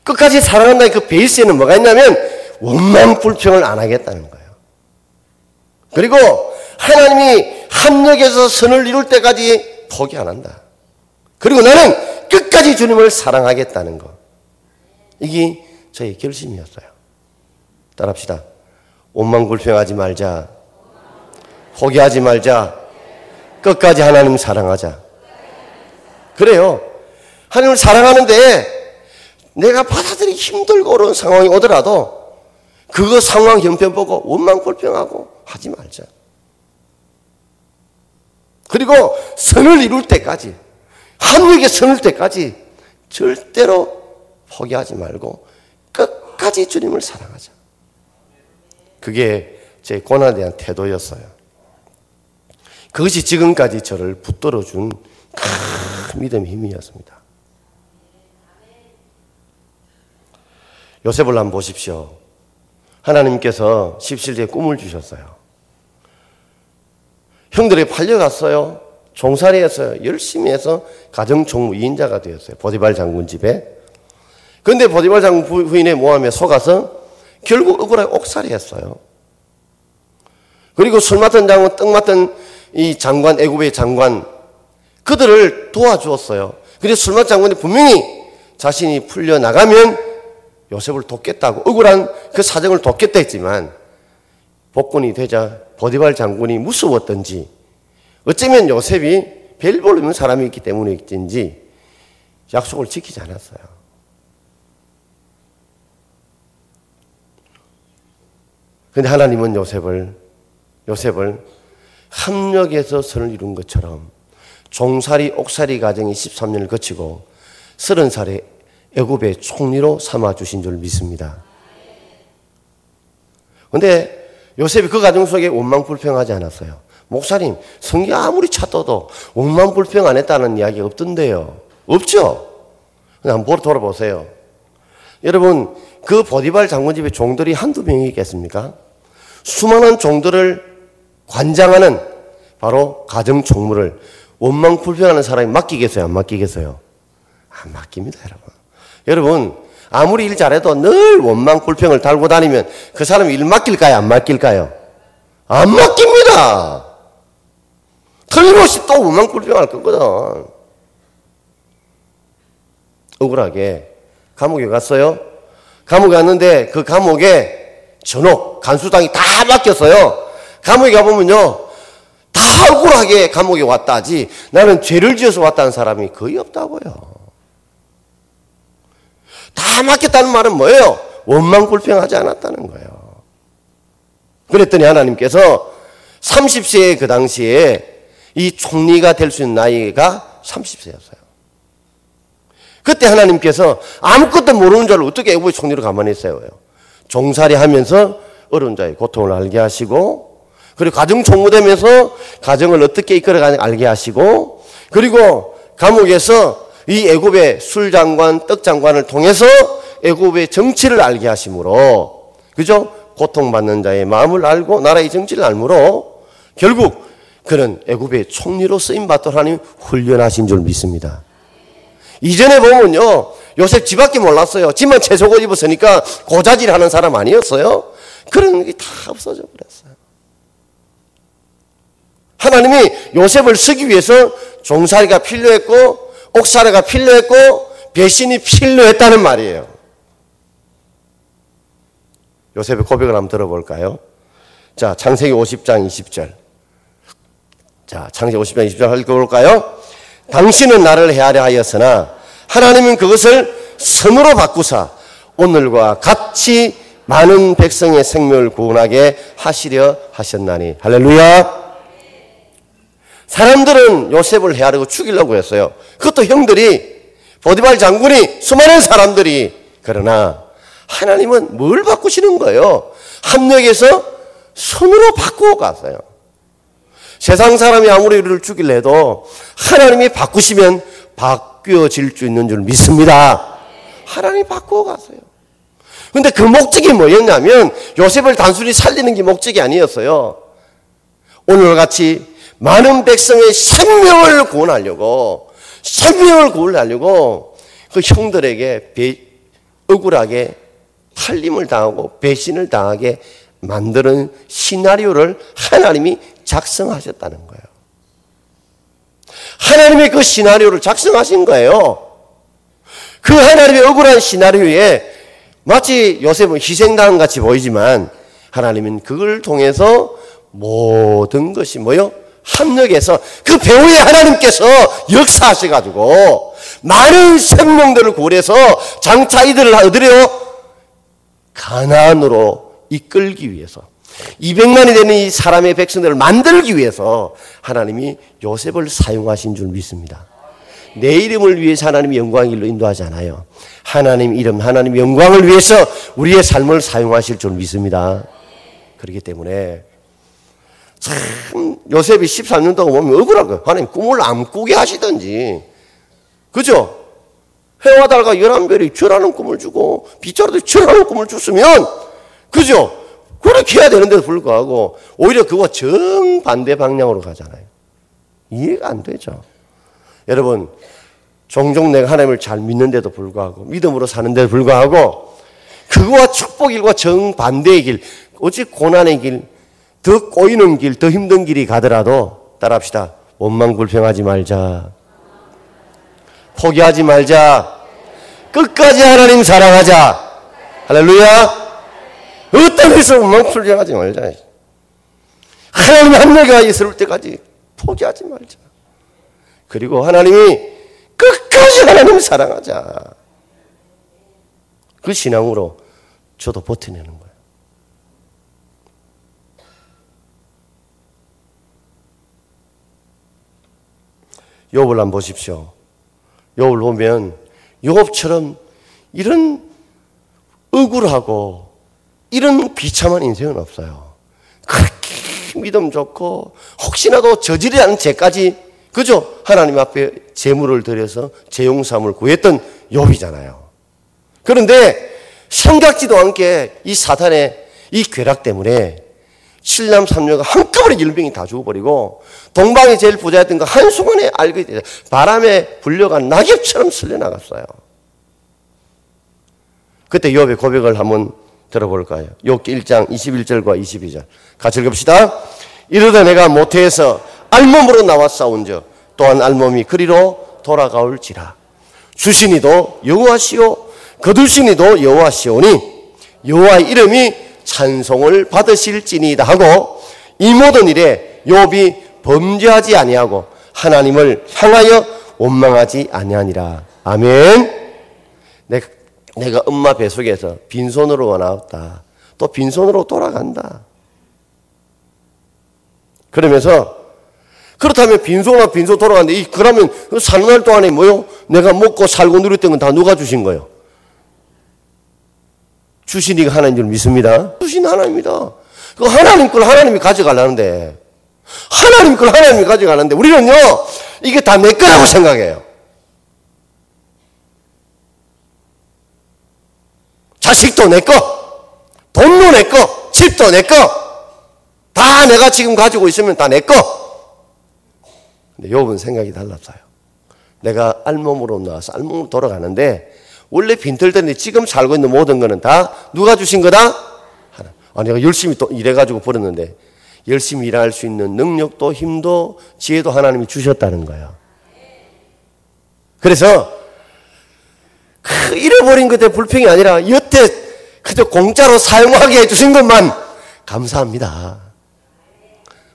끝까지 사랑한다는 그 베이스에는 뭐가 있냐면 원망불평을 안 하겠다는 거예요. 그리고 하나님이 합력해서 선을 이룰 때까지 포기 안 한다. 그리고 나는 끝까지 주님을 사랑하겠다는 거. 이게 저의 결심이었어요. 따라합시다. 원망불평하지 말자. 포기하지 말자. 끝까지 하나님 사랑하자. 그래요. 하나님을 사랑하는데 내가 받아들이기 힘들고 어려운 상황이 오더라도 그거 상황 형편 보고 원망불평하고 하지 말자. 그리고 선을 이룰 때까지, 합력의 선을 때까지 절대로 포기하지 말고 끝까지 주님을 사랑하자. 그게 제 고난에 대한 태도였어요. 그것이 지금까지 저를 붙들어준 큰 믿음의 힘이었습니다. 요셉을 한번 보십시오. 하나님께서 십실제에 꿈을 주셨어요. 형들이 팔려갔어요. 종살이 했어요. 열심히 해서 가정총무 2인자가 되었어요. 보디발 장군 집에. 그런데 보디발 장군 부인의 모함에 속아서 결국 억울하게 옥살이 했어요. 그리고 술 맡은 장군, 떡 맡은 이 장관, 애굽의 장관, 그들을 도와주었어요. 그래서 술 맡은 장군이 분명히 자신이 풀려나가면 요셉을 돕겠다고 억울한 그 사정을 돕겠다 했지만 복권이 되자 보디발 장군이 무서웠던지 어쩌면 요셉이 별 볼 없는 사람이었기 때문인지 약속을 지키지 않았어요. 그런데 하나님은 요셉을 합력해서 선을 이룬 것처럼 종살이 옥살이 가정이 13년을 거치고 30살에 애굽의 총리로 삼아주신 줄 믿습니다. 그런데 요셉이 그 가정 속에 원망불평하지 않았어요. 목사님, 성경 아무리 찾아도 원망불평 안 했다는 이야기가 없던데요. 없죠? 한번 돌아보세요. 여러분, 그 보디발 장군 집의 종들이 한두 명이 있겠습니까? 수많은 종들을 관장하는 바로 가정 총무를 원망불평하는 사람이 맡기겠어요? 안 맡기겠어요? 안 맡깁니다, 여러분. 여러분, 아무리 일 잘해도 늘 원망불평을 달고 다니면 그 사람이 일 맡길까요? 안 맡길까요? 안 맡깁니다. 틀림없이 또 원망불평할 거거든. 억울하게 감옥에 갔어요. 감옥에 갔는데 그 감옥에 전옥, 간수당이 다 맡겼어요. 감옥에 가보면요, 다 억울하게 감옥에 왔다지 나는 죄를 지어서 왔다는 사람이 거의 없다고요. 다 맡겼다는 말은 뭐예요? 원망불평하지 않았다는 거예요. 그랬더니 하나님께서 30세의 그 당시에 이 총리가 될 수 있는 나이가 30세였어요. 그때 하나님께서 아무것도 모르는 자를 어떻게 애굽의 총리로 가만히 세워요? 종살이 하면서 어려운 자의 고통을 알게 하시고, 그리고 가정 총무되면서 가정을 어떻게 이끌어가는지 알게 하시고, 그리고 감옥에서 이 애굽의 술장관, 떡장관을 통해서 애굽의 정치를 알게 하심으로, 그죠? 고통받는 자의 마음을 알고 나라의 정치를 알므로 결국 그는 애굽의 총리로 쓰임받도록 하나님 훈련하신 줄 믿습니다. 이전에 보면요, 요셉 집밖에 몰랐어요. 집만 채속옷 입었으니까 고자질 하는 사람 아니었어요? 그런 게 다 없어져 버렸어요. 하나님이 요셉을 쓰기 위해서 종살이가 필요했고 옥살이가 필요했고 배신이 필요했다는 말이에요. 요셉의 고백을 한번 들어볼까요? 자, 창세기 50장 20절. 자, 창세기 50장 20절 읽어볼까요? 당신은 나를 해하려 하였으나 하나님은 그것을 선으로 바꾸사 오늘과 같이 많은 백성의 생명을 구원하게 하시려 하셨나니. 할렐루야. 사람들은 요셉을 해하려고 죽이려고 했어요. 그것도 형들이, 보디발 장군이, 수많은 사람들이. 그러나 하나님은 뭘 바꾸시는 거예요? 합력해서 선으로 바꾸어 갔어요. 세상 사람이 아무리 우리를 죽이려 해도 하나님이 바꾸시면 바뀌어질 수 있는 줄 믿습니다. 하나님이 바꾸어 갔어요. 근데 그 목적이 뭐였냐면 요셉을 단순히 살리는 게 목적이 아니었어요. 오늘과 같이 많은 백성의 생명을 구원하려고 그 형들에게 억울하게 팔림을 당하고 배신을 당하게 만드는 시나리오를 하나님이 작성하셨다는 거예요. 하나님의 그 시나리오를 작성하신 거예요. 그 하나님의 억울한 시나리오에 마치 요셉은 희생당한 같이 보이지만 하나님은 그걸 통해서 모든 것이 뭐요? 합력해서 그 배후에 하나님께서 역사하셔가지고 많은 생명들을 구원해서 장차 이들을 어디래요? 가나안으로 이끌기 위해서 200만이 되는 이 사람의 백성들을 만들기 위해서 하나님이 요셉을 사용하신 줄 믿습니다. 내 이름을 위해서 하나님이 영광의 길로 인도하지 않아요. 하나님 이름, 하나님 영광을 위해서 우리의 삶을 사용하실 줄 믿습니다. 그렇기 때문에 참 요셉이 13년 동안 보면 억울하고 하나님 꿈을 안 꾸게 하시든지, 그죠? 해와 달과 11별이 절하는 꿈을 주고 빗자루도 절하는 꿈을 줬으면, 그죠? 그렇게 해야 되는데도 불구하고 오히려 그와 정반대 방향으로 가잖아요. 이해가 안 되죠. 여러분, 종종 내가 하나님을 잘 믿는데도 불구하고 믿음으로 사는데도 불구하고 그거와 축복의 길과 정반대의 길, 어찌 고난의 길, 더 꼬이는 길, 더 힘든 길이 가더라도 따라합시다. 원망불평하지 말자. 포기하지 말자. 끝까지 하나님 사랑하자. 할렐루야. 어떤 일에서 원망불평하지 말자. 하나님 합력이 있을 때까지 포기하지 말자. 그리고 하나님이 끝까지 하나님 사랑하자. 그 신앙으로 저도 버텨내는 거예요. 욥을 한번 보십시오. 욥을 보면 욥처럼 이런 억울하고 이런 비참한 인생은 없어요. 그렇게 믿음 좋고 혹시나도 저지르지 않은 죄까지, 그죠? 하나님 앞에 제물을 드려서 죄용삼을 구했던 욥이잖아요. 그런데 생각지도 않게 이 사탄의 이 괴락 때문에 7남 3녀가 한꺼번에 일병이 다 죽어버리고 동방의 제일 부자였던 거 한순간에 알게 되죠. 바람에 불려간 낙엽처럼 쓸려나갔어요. 그때 욥의 고백을 한번 들어볼까요? 욥기 1장 21절과 22절 같이 읽읍시다. 이르되 내가 모태에서 알몸으로 나와 싸운즉 또한 알몸이 그리로 돌아가올지라. 주시니도 여호와시오 거두시니도 여호와시오니 여호와의 이름이 찬송을 받으실지니이다 하고 이 모든 일에 욥이 범죄하지 아니하고 하나님을 향하여 원망하지 아니하니라. 아멘. 내가 엄마 뱃속에서 빈손으로 나왔다. 또 빈손으로 돌아간다. 그러면서 그렇다면 빈손 돌아가는데 그러면 사는 날 동안에 뭐요? 내가 먹고 살고 누렸던 건 다 누가 주신 거예요? 주신 이가 하나님인 줄 믿습니다. 주신 하나님이다. 그 하나님 걸 하나님이 가져가려는데 하나님 걸 하나님이 가져가는데 우리는요 이게 다 내 거라고 생각해요. 자식도 내 거, 돈도 내 거, 집도 내 거, 다 내가 지금 가지고 있으면 다 내 거. 근데 욥은 생각이 달랐어요. 내가 알몸으로 나와서 알몸으로 돌아가는데 원래 빈털대는데 지금 살고 있는 모든 거는 다 누가 주신 거다? 하나. 아, 내가 열심히 또 일해가지고 벌었는데 열심히 일할 수 있는 능력도 힘도 지혜도 하나님이 주셨다는 거예요. 그래서 잃어버린 것에 불평이 아니라 여태 그저 공짜로 사용하게 해주신 것만 감사합니다.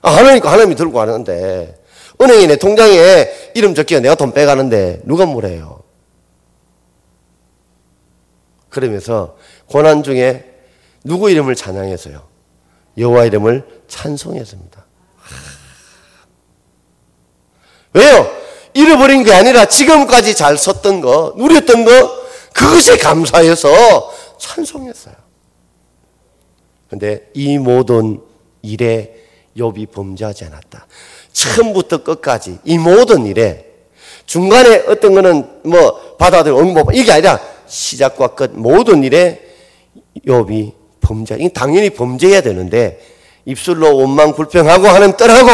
아, 하나님이 들고 가는데 은행에 내 통장에 이름 적기가 내가 돈 빼가는데 누가 뭐래요? 그러면서 고난 중에 누구 이름을 찬양했어요? 여호와 이름을 찬송했습니다. 왜요? 잃어버린 게 아니라 지금까지 잘 썼던 거, 누렸던 거, 그것에 감사해서 찬송했어요. 그런데 이 모든 일에 욥이 범죄하지 않았다. 처음부터 끝까지 이 모든 일에 중간에 어떤 거는 뭐 받아들여 응모 이게 아니라 시작과 끝 모든 일에 욥이 범죄, 이 당연히 범죄해야 되는데 입술로 원망 불평하고 하는 떨하고